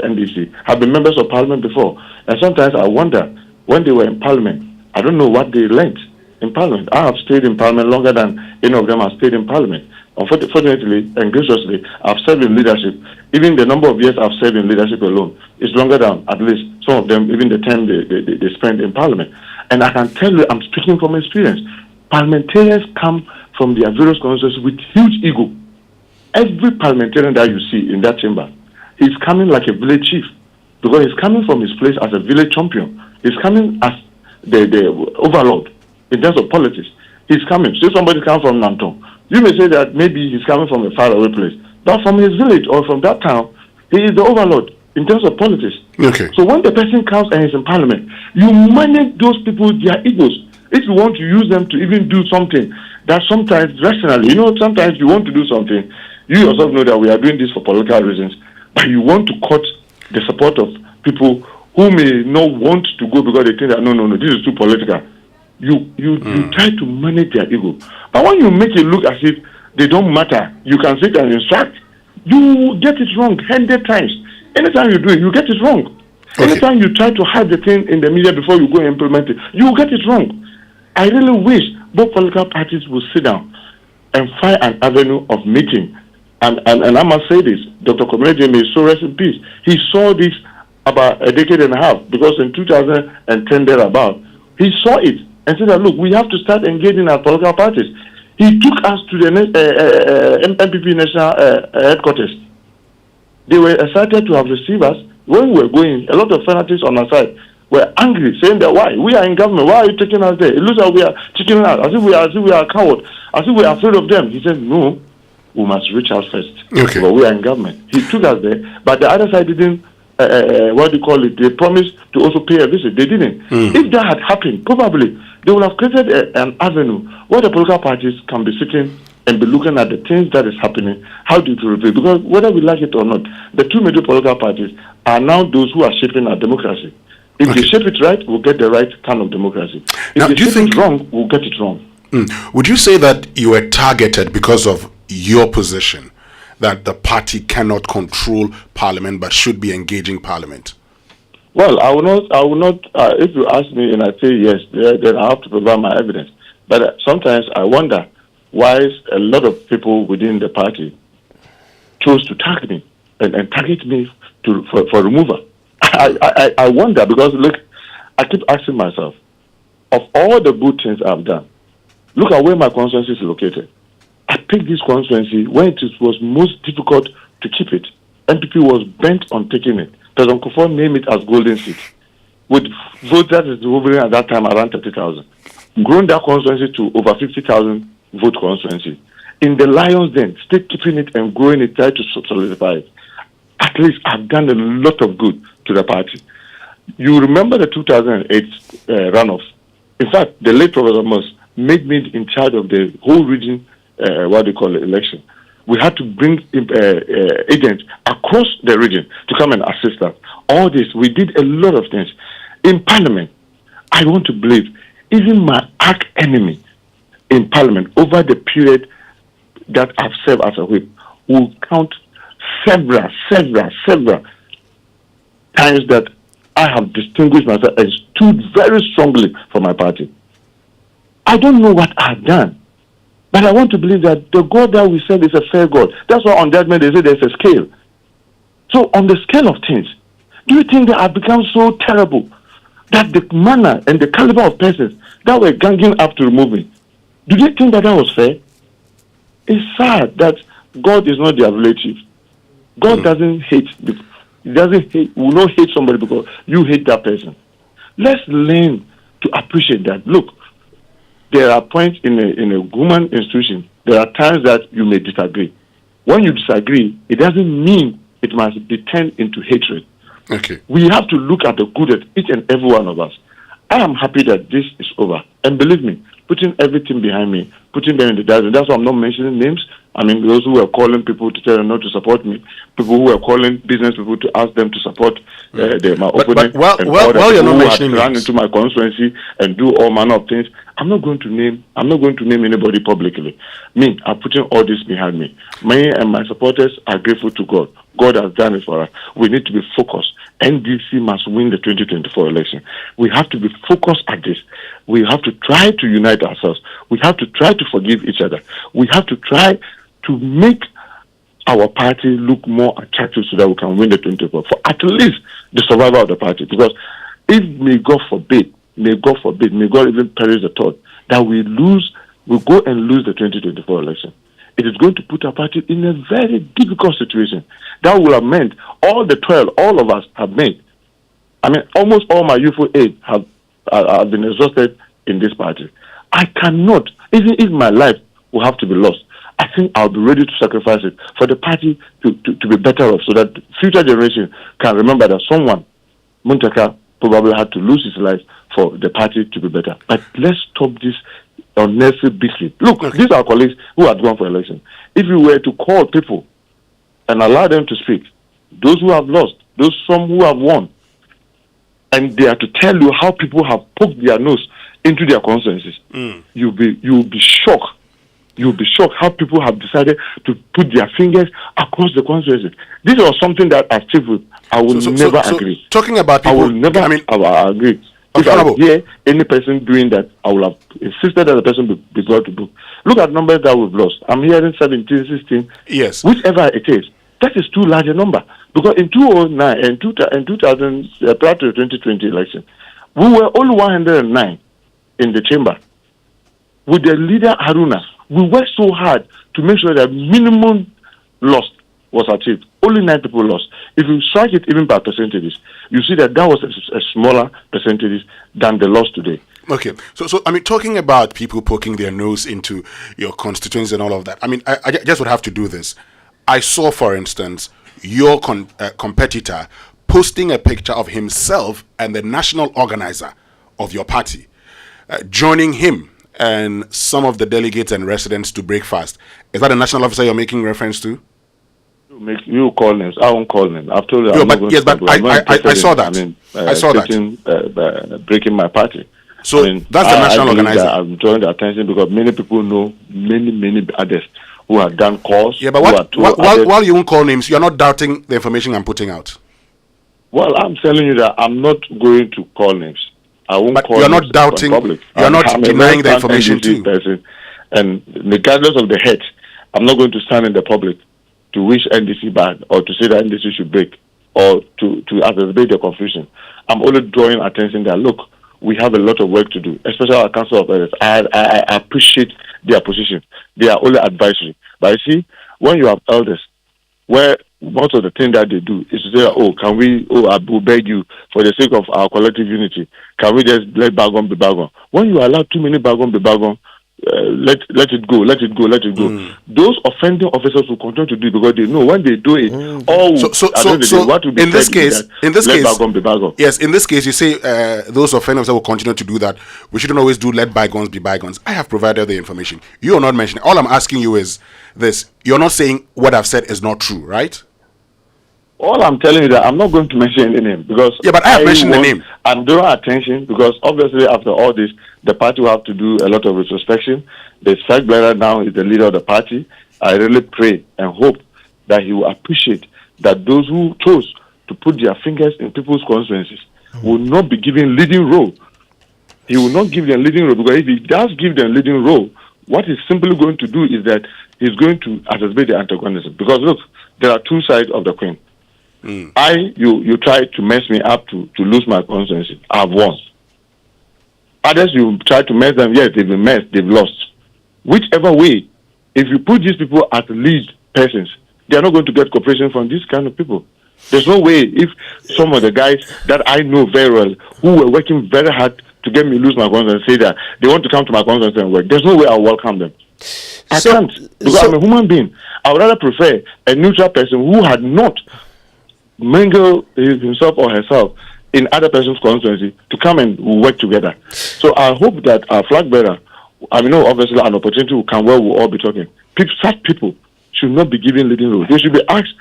NDC, have been members of Parliament before. And sometimes I wonder, when they were in Parliament, I don't know what they learned in Parliament. I have stayed in Parliament longer than any of them have stayed in Parliament. Unfortunately and graciously, I've served in leadership. Even the number of years I've served in leadership alone is longer than at least some of them, even the time they spend in Parliament. And I can tell you, I'm speaking from experience. Parliamentarians come from their various constituencies with huge ego. Every parliamentarian that you see in that chamber, he's coming like a village chief, because he's coming from his place as a village champion. He's coming as the overlord in terms of politics. He's coming. So somebody comes from Nantong, you may say that maybe he's coming from a faraway place, but from his village or from that town, he is the overlord in terms of politics. Okay. So when the person comes and is in parliament, you manage those people, their egos. If you want to use them to even do something that sometimes rationally, sometimes you want to do something, you yourself know that we are doing this for political reasons, but you want to cut the support of people who may not want to go because they think that no, this is too political. You try to manage their ego. But when you make it look as if they don't matter, you can sit and instruct, you get it wrong 100 times. Anytime you do it, you get it wrong. Okay. Anytime you try to hide the thing in the media before you go and implement it, you get it wrong. I really wish both political parties would sit down and find an avenue of meeting. And I must say this, Dr. Komede may so rest in peace. He saw this about a decade and a half, because in 2010 thereabout, he saw it and said that, look, we have to start engaging our political parties. He took us to the MPP national headquarters. They were excited to have received us. When we were going, a lot of fanatics on our side were angry, saying that, why? We are in government. Why are you taking us there? It looks like we are taking us, as if we are cowards, as if we are afraid of them. He said, no, we must reach out first. Okay. But we are in government. He took us there, but the other side didn't, they promised to also pay a visit. They didn't. If that had happened, probably they would have created an avenue where the political parties can be sitting and be looking at the things that is happening, how do you repeat? Because whether we like it or not, the two major political parties are now those who are shaping our democracy. If they shape it right, we'll get the right kind of democracy. If they shape it wrong, we'll get it wrong. Would you say that you were targeted because of your position, that the party cannot control Parliament but should be engaging Parliament? Well, I will not. If you ask me and I say yes, then I have to provide my evidence. But sometimes I wonder why a lot of people within the party chose to target me and target me for removal. I wonder, because look, I keep asking myself, of all the good things I've done, look at where my constituency is located. I picked this constituency when it was most difficult to keep it. NPP was bent on taking it. President Kufuor named it as Golden Seat, with votes that is hovering at that time around 30,000. Grown that constituency to over 50,000 vote constituency. In the Lions Den, still keeping it and growing it, try to solidify it. At least I've done a lot of good to the party. You remember the 2008 runoff. In fact, the late Professor Moss made me in charge of the whole region, election. We had to bring agents across the region to come and assist us. All this, we did a lot of things. In Parliament, I want to believe, even my arch enemy in Parliament, over the period that I've served as a whip, will count several times that I have distinguished myself and stood very strongly for my party. I don't know what I've done, but I want to believe that the God that we serve is a fair God. That's why on judgment they say there's a scale. So on the scale of things, do you think that I've become so terrible that the manner and the caliber of persons that were ganging up to remove me, do they think that was fair? It's sad that God is not their relative. God doesn't hate. He doesn't hate. Will not hate somebody because you hate that person. Let's learn to appreciate that. Look, there are points in a human institution. There are times that you may disagree. When you disagree, it doesn't mean it must be turned into hatred. Okay. We have to look at the good of each and every one of us. I am happy that this is over. And believe me, putting everything behind me, putting them in the dustbin. That's why I'm not mentioning names. I mean, those who were calling people to tell them not to support me, people who were calling business people to ask them to support my opponent, well, you're not mentioning run into my constituency and do all manner of things. I'm not going to name anybody publicly. Me, I'm putting all this behind me. Me and my supporters are grateful to God. God has done it for us. We need to be focused. NDC must win the 2024 election. We have to be focused at this. We have to try to unite ourselves. We have to try to forgive each other. We have to try to make our party look more attractive so that we can win the 2024 for at least the survival of the party. Because if may God forbid, may God even perish the thought that we go and lose the 2024 election. it is going to put our party in a very difficult situation. That will have meant all the 12 all of us have made. I mean, almost all my youthful aid have been exhausted in this party. I cannot, even if my life will have to be lost, I think I'll be ready to sacrifice it for the party to be better off, so that future generation can remember that someone, Muntaka, probably had to lose his life for the party to be better. But let's stop this unnecessary beastly. Look, these are colleagues who had gone for election. If you were to call people and allow them to speak, those who have lost, those some who have won, and they are to tell you how people have poked their nose into their constituencies, you'll be shocked. You'll be shocked how people have decided to put their fingers across the constituency. This was something that as chief whip, I will never agree. Talking about people, I will never agree. If I hear any person doing that, I will have insisted that the person be brought to book. Look at numbers that we've lost. I'm hearing 17, 16. Yes. Whichever it is, that is too large a number. Because in 2009 and 2000, prior to the 2020 election, we were only 109 in the chamber. With the leader Haruna, we worked so hard to make sure that minimum loss was achieved. Only 9 people lost. If you strike it even by percentages, you see that was a smaller percentage than the loss today. Okay, so I mean, talking about people poking their nose into your constituency and all of that, I mean, I just would have to do this. I saw, for instance, your competitor posting a picture of himself and the national organizer of your party, joining him and some of the delegates and residents to breakfast. Is that a national officer you're making reference to? You call names. I won't call names. I've told you. No, but yes, but I saw that. I saw that. Breaking my party. So that's the national organizer. I'm drawing the attention because many people know many others who have done calls. Yeah, but while you won't call names, you're not doubting the information I'm putting out. Well, I'm telling you that I'm not going to call names. I won't call you're names. Not doubting. You're not denying the information too. Person, and regardless of the head, I'm not going to stand in the public to wish NDC bad or to say that NDC should break or to exacerbate the confusion. I'm only drawing attention that look, we have a lot of work to do, especially our Council of Elders. I appreciate their position. They are only advisory. But you see, when you have elders, where most of the thing that they do is to say, I will beg you, for the sake of our collective unity, can we just let bygone be bygone? When you allow too many bygone be bygone, let it go. Those offending officers will continue to do it because they know when they do it, what will be in this case, yes, in this case, you say those offending officers will continue to do that. We shouldn't always do let bygones be bygones. I have provided the information. You are not mentioning. All I'm asking you is this: you're not saying what I've said is not true, right? All I'm telling you that I'm not going to mention any name because but I have mentioned the name. I'm drawing attention because obviously after all this, the party will have to do a lot of retrospection. The flag bearer now is the leader of the party. I really pray and hope that he will appreciate that those who chose to put their fingers in people's constituencies will not be given leading role. He will not give them leading role because if he does give them leading role, what he's simply going to do is that he's going to exacerbate the antagonism. Because look, there are two sides of the coin. You tried to mess me up to lose my constituency. I've won. Others, you try to mess them. Yes, they've been messed. They've lost. Whichever way, if you put these people as lead persons, they are not going to get cooperation from these kind of people. There's no way if some of the guys that I know very well, who were working very hard to get me lose my constituency, say that they want to come to my constituency and work, there's no way I'll welcome them. I can't because I'm a human being. I would rather prefer a neutral person who had not mingle himself or herself in other person's constituency to come and work together. So I hope that our flag bearer, I mean, obviously an opportunity will come where we'll all be talking. Such people should not be given leading role. They should be asked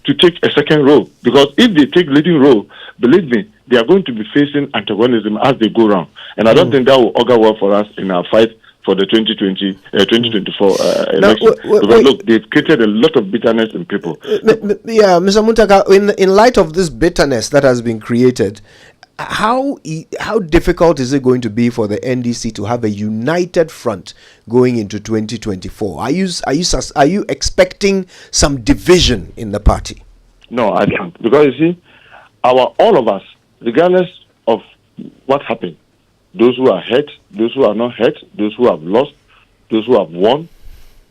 to take a second role because if they take leading role, believe me, they are going to be facing antagonism as they go around. And I don't think that will augur well for us in our fight for the 2024 election. Because look, they've created a lot of bitterness in people. Yeah, Mr. Muntaka, in light of this bitterness that has been created, how difficult is it going to be for the NDC to have a united front going into 2024? Are you expecting some division in the party? No, I don't. Because you see, all of us, regardless of what happened, those who are hurt, those who are not hurt, those who have lost, those who have won,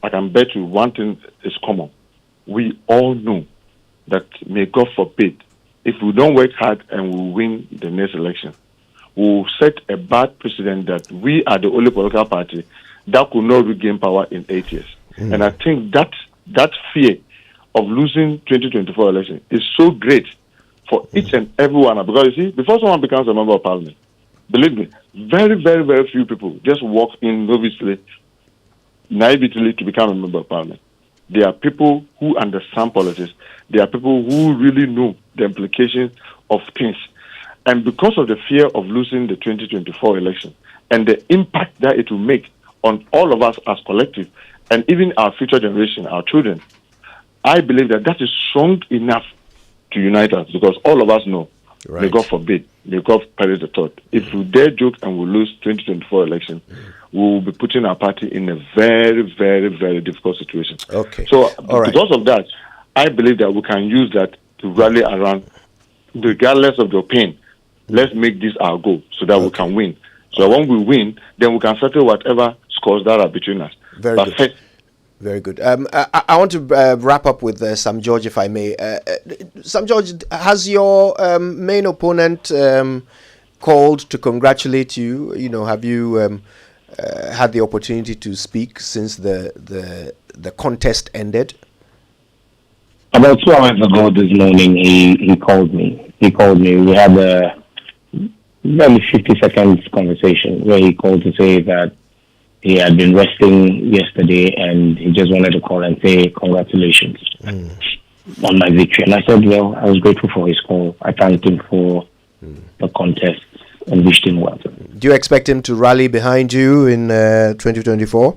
I can bet you one thing is common. We all know that, may God forbid, if we don't work hard and we win the next election, we will set a bad precedent that we are the only political party that could not regain power in 8 years. And I think that fear of losing 2024 election is so great for each and every one. Because you see, before someone becomes a member of parliament, believe me, very, very, very few people just walk in novicely, naively to become a member of parliament. There are people who understand politics. There are people who really know the implications of things. And because of the fear of losing the 2024 election and the impact that it will make on all of us as collective and even our future generation, our children, I believe that is strong enough to unite us, because all of us know, may God forbid, may God perish the thought. If we dare joke and we lose 2024 election, we will be putting our party in a very, very, very difficult situation. Okay. So because of that, I believe that we can use that to rally around, regardless of the pain. Let's make this our goal so that we can win. So when we win, then we can settle whatever scores that are between us. Very good. Very good. I want to wrap up with Sam George, if I may. Sam George, has your main opponent called to congratulate you? You know, have you had the opportunity to speak since the contest ended? About 2 hours ago this morning, he called me. We had a maybe 50 seconds conversation where he called to say that he had been resting yesterday and he just wanted to call and say congratulations on my victory. And I said, well, I was grateful for his call. I thanked him for the contest and wished him well. Do you expect him to rally behind you in 2024?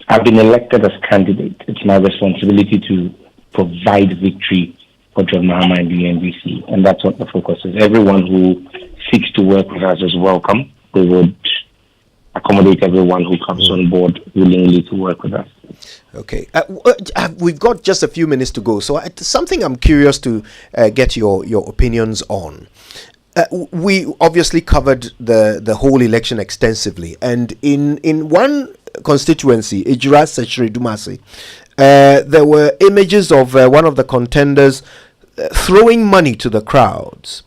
I've been elected as candidate. It's my responsibility to provide victory for John Mahama and the NDC, and that's what the focus is. Everyone who seeks to work with us is welcome. We would accommodate everyone who comes on board willingly to work with us. Okay. We've got just a few minutes to go, so something I'm curious to get your opinions on. We obviously covered the whole election extensively, and in one constituency, Ejura Sechiri Dumasi, there were images of one of the contenders throwing money to the crowds.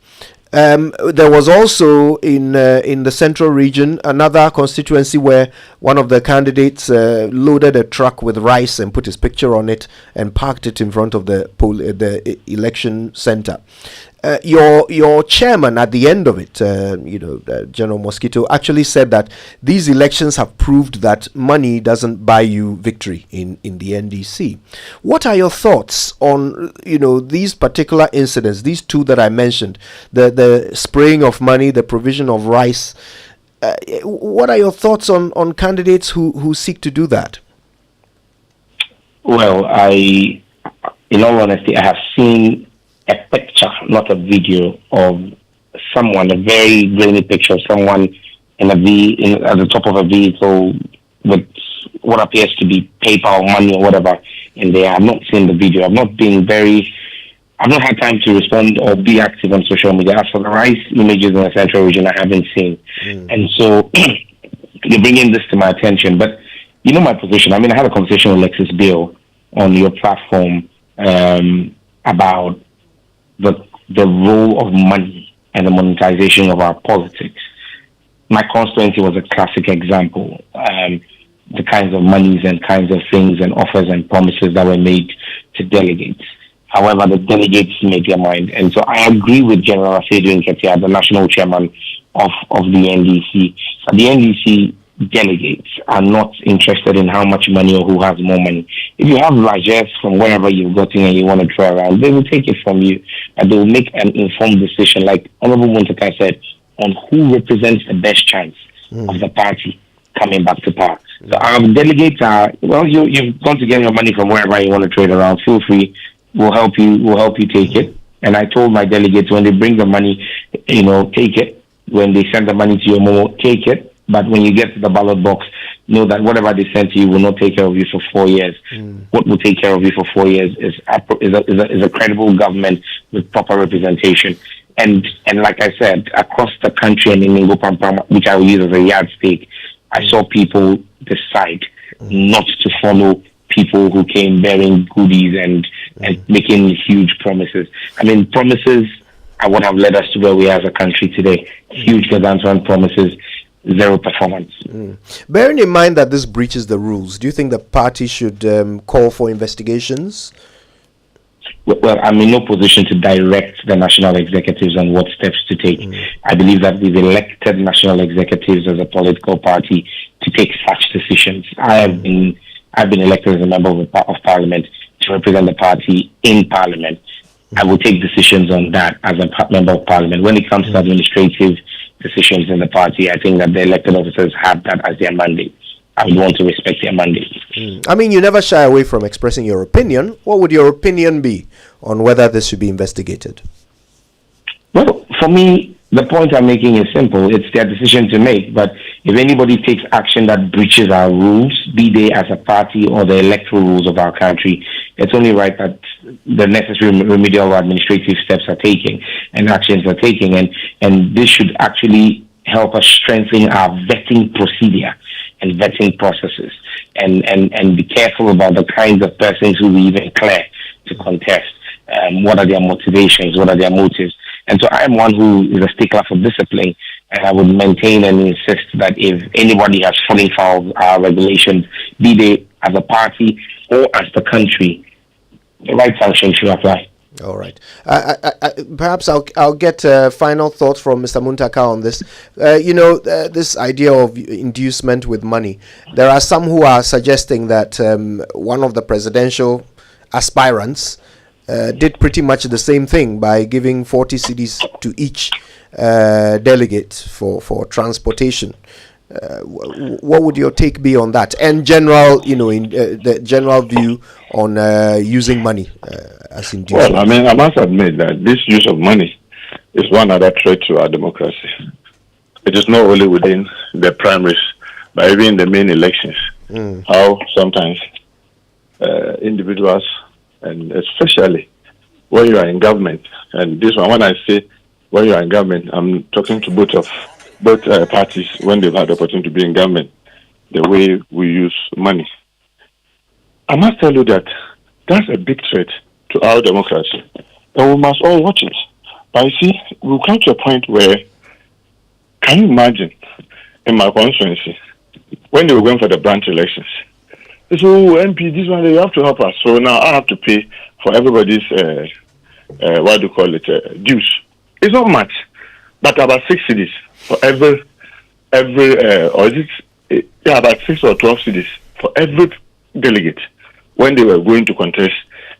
There was also in the central region another constituency where one of the candidates loaded a truck with rice and put his picture on it and parked it in front of the election center. Your chairman at the end of it, General Mosquito, actually said that these elections have proved that money doesn't buy you victory in the NDC. What are your thoughts on these particular incidents, these two that I mentioned, the spraying of money, the provision of rice? What are your thoughts on candidates who seek to do that? Well, in all honesty, I have seen a picture, not a video, of someone, a very grainy picture of someone at the top of a vehicle with what appears to be paper or money or whatever in there. I've not seen the video. I've not had time to respond or be active on social media. As for the rice images in the central region, I haven't seen. And so you're bringing this to my attention. But you know my position. I mean, I had a conversation with Lexis Bill on your platform about the role of money and the monetization of our politics. My constituency was a classic example. The kinds of monies and kinds of things and offers and promises that were made to delegates. However, the delegates made their mind. And so I agree with General Asedu Nketia, the national chairman of the NDC. The NDC delegates are not interested in how much money or who has more money. If you have largesse from wherever you've gotten and you want to throw around, they will take it from you and they will make an informed decision, like Honorable Montaka said, on who represents the best chance of the party coming back to power. So our delegates are, you've gone to get your money from wherever you want to trade around. Feel free. We'll help you take it. And I told my delegates, when they bring the money, take it. When they send the money to your Momo, take it. But when you get to the ballot box, know that whatever they send to you will not take care of you for 4 years. What will take care of you for 4 years is a credible government with proper representation. And like I said, across the country and in Ningo Pampama, which I will use as a yardstick, I saw people decide not to follow people who came bearing goodies and making huge promises. I mean, promises are what have led us to where we are as a country today. Huge gargantuan promises, zero performance. Bearing in mind that this breaches the rules, do you think the party should call for investigations? Well, I'm in no position to direct the national executives on what steps to take. I believe that we've elected national executives as a political party to take such decisions. I've been elected as a member of Parliament to represent the party in Parliament. I will take decisions on that as a member of Parliament. When it comes to administrative decisions in the party, I think that the elected officers have that as their mandate. I would want to respect their mandate. I mean, you never shy away from expressing your opinion. What would your opinion be on whether this should be investigated? Well, for me, the point I'm making is simple. It's their decision to make. But if anybody takes action that breaches our rules, be they as a party or the electoral rules of our country, it's only right that the necessary remedial or administrative steps are taken and actions are taken. And this should actually help us strengthen our vetting procedure and vetting processes and be careful about the kinds of persons who we even clear to contest. What are their motivations? What are their motives? And so I am one who is a stickler for discipline, and I would maintain and insist that if anybody has fallen foul of our regulations, be they as a party or as the country, the right sanction should apply. All right. Perhaps I'll get final thoughts from Mr. Muntaka on this. This idea of inducement with money. There are some who are suggesting that one of the presidential aspirants did pretty much the same thing by giving 40 cedis to each delegate for transportation. What would your take be on that? And general, in the general view on using money as inducement. Well, I mean, I must admit that this use of money is one other threat to our democracy. It is not only within the primaries, but even in the main elections. How sometimes individuals, and especially when you are in government, and this one, when I say when you are in government, I'm talking to both parties when they've had the opportunity to be in government, the way we use money. I must tell you that that's a big threat to our democracy, and we must all watch it. But you see, we'll come to a point where, can you imagine, in my constituency, when they were going for the branch elections, they said, "Oh, MP, this one, you have to help us." So now I have to pay for everybody's, dues. It's not much, but about 6 cities for every or is it about 6 or 12 cities for every delegate when they were going to contest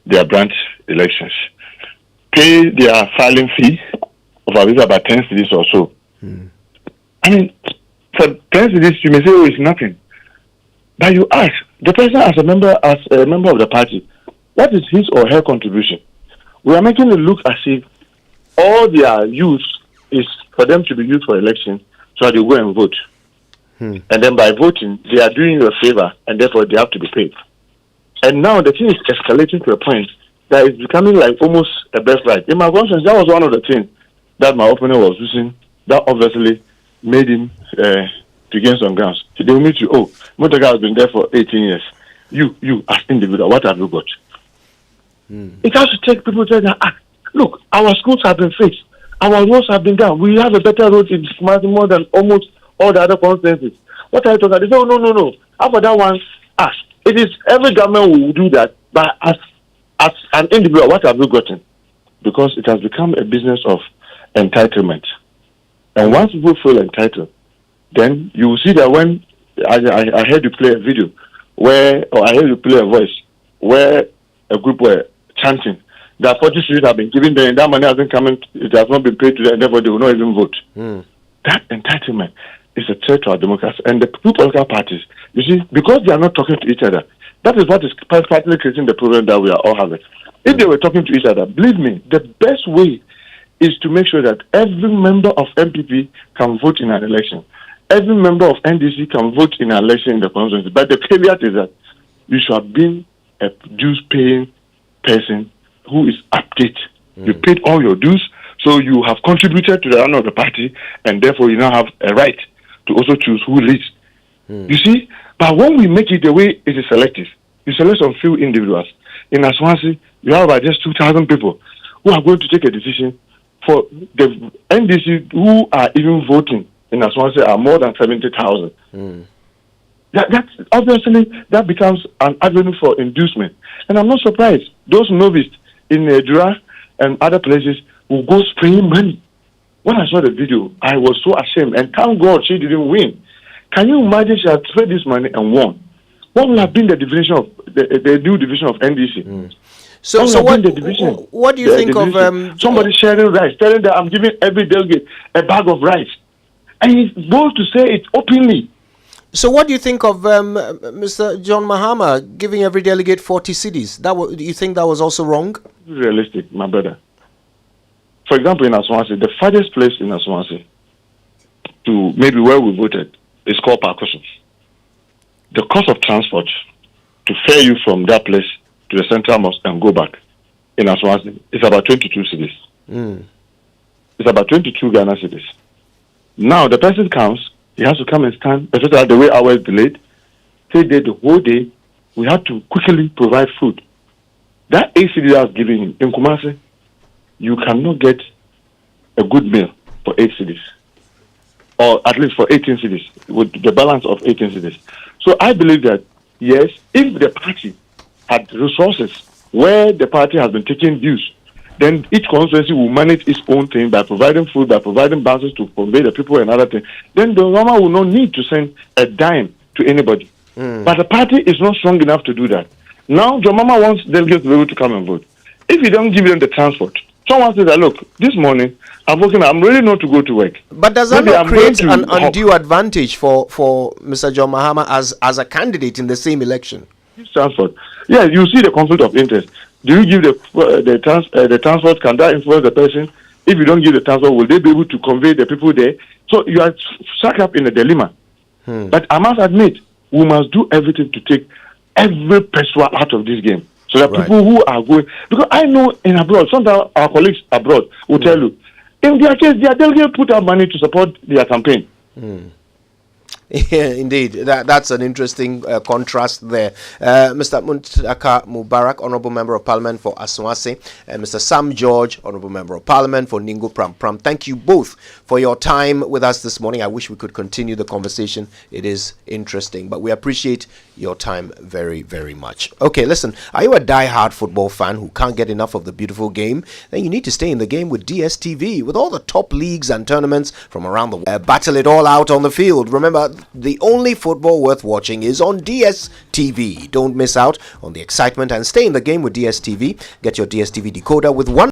their branch elections. Pay their filing fee of about 10 cities or so. I mean, for 10 cities, you may say, "Oh, it's nothing." But you ask the person as a member of the party, what is his or her contribution? We are making it look as if all their use is for them to be used for election, so they go and vote. And then by voting, they are doing you a favor, and therefore they have to be paid. And now the thing is escalating to a point that it's becoming like almost a birthright. In my conscience, that was one of the things that my opponent was using that obviously made him to gain some grounds. So they will meet you, "Oh, Muntaka has been there for 18 years. You as individual, what have you got?" It has to take people to say, "Look, our schools have been fixed. Our roads have been done. We have a better road in Kumasi more than almost all the other constituencies. What are you talking about?" They say, "Oh, no. After that one, it is every government will do that, but as an individual, what have you gotten?" Because it has become a business of entitlement. And once people feel entitled, then you will see that when I heard you play a video I heard you play a voice where a group were chanting that 40 cities have been given them, and that money hasn't come in, it has not been paid to them, and therefore they will not even vote. That entitlement is a threat to our democracy. And the two political parties, you see, because they are not talking to each other, that is what is partly creating the problem that we are all having. If they were talking to each other, believe me, the best way is to make sure that every member of MPP can vote in an election. Every member of NDC can vote in an election in the constituency. But the caveat is that you should have been a dues-paying person who is update. You paid all your dues, so you have contributed to the honor of the party, and therefore you now have a right to also choose who leads. You see, But when we make it the way it is selective, you select some few individuals. In Aswansi, you have about just 2,000 people who are going to take a decision. For the NDC who are even voting in Aswansi are more than 70,000. That's obviously that becomes an avenue for inducement. And I'm not surprised. Those novices in Jura and other places will go spraying money. When I saw the video, I was so ashamed. And thank God she didn't win. Can you imagine she had spread this money and won? What would have been the division of the new division of NDC? So what do you think of somebody sharing rice, telling them I'm giving every delegate a bag of rice, and he's bold to say it openly. So what do you think of Mr. John Mahama giving every delegate 40 cedis? Do you think that was also wrong? Realistic, my brother. For example, in Aswansi, the farthest place in Aswansi to maybe where we voted is called Percussion. The cost of transport to ferry you from that place to the central mosque and go back in Aswansi is about 22 cities. It's about 22 Ghana cities. Now the person comes, he has to come and stand, especially the way I was delayed. Stay there the whole day. We had to quickly provide food. That 8 cities I was giving him in Kumasi, you cannot get a good meal for 8 cities, or at least for 18 cities, with the balance of 18 cities. So I believe that yes, if the party had resources where the party has been taking dues, then each constituency will manage its own thing by providing food, by providing buses to convey the people and other things. Then the government will not need to send a dime to anybody. But the party is not strong enough to do that. Now, John Mama wants delegates to be able to come and vote. If you don't give them the transport, someone says that, look, this morning, I'm ready not to go to work. But does that not create an undue advantage for Mr. John Mahama as a candidate in the same election? Transport. Yeah, you see the conflict of interest. Do you give the transport? Can that influence the person? If you don't give the transport, will they be able to convey the people there? So you are stuck up in a dilemma. But I must admit, we must do everything to take every person out of this game. So that people who are going, because I know in abroad, sometimes our colleagues abroad will tell you, in their case, their delegate put up money to support their campaign. Yeah, indeed. That's an interesting contrast there. Mr. Muntaka Mubarak, Honourable Member of Parliament for Aswase, and Mr. Sam George, Honourable Member of Parliament for Ningo Pram Pram. Thank you both for your time with us this morning. I wish we could continue the conversation. It is interesting, but we appreciate your time very, very much. Okay, listen, are you a die-hard football fan who can't get enough of the beautiful game? Then you need to stay in the game with DSTV. With all the top leagues and tournaments from around the world, battle it all out on the field. Remember, the only football worth watching is on DSTV. Don't miss out on the excitement and stay in the game with DSTV. Get your DSTV decoder with one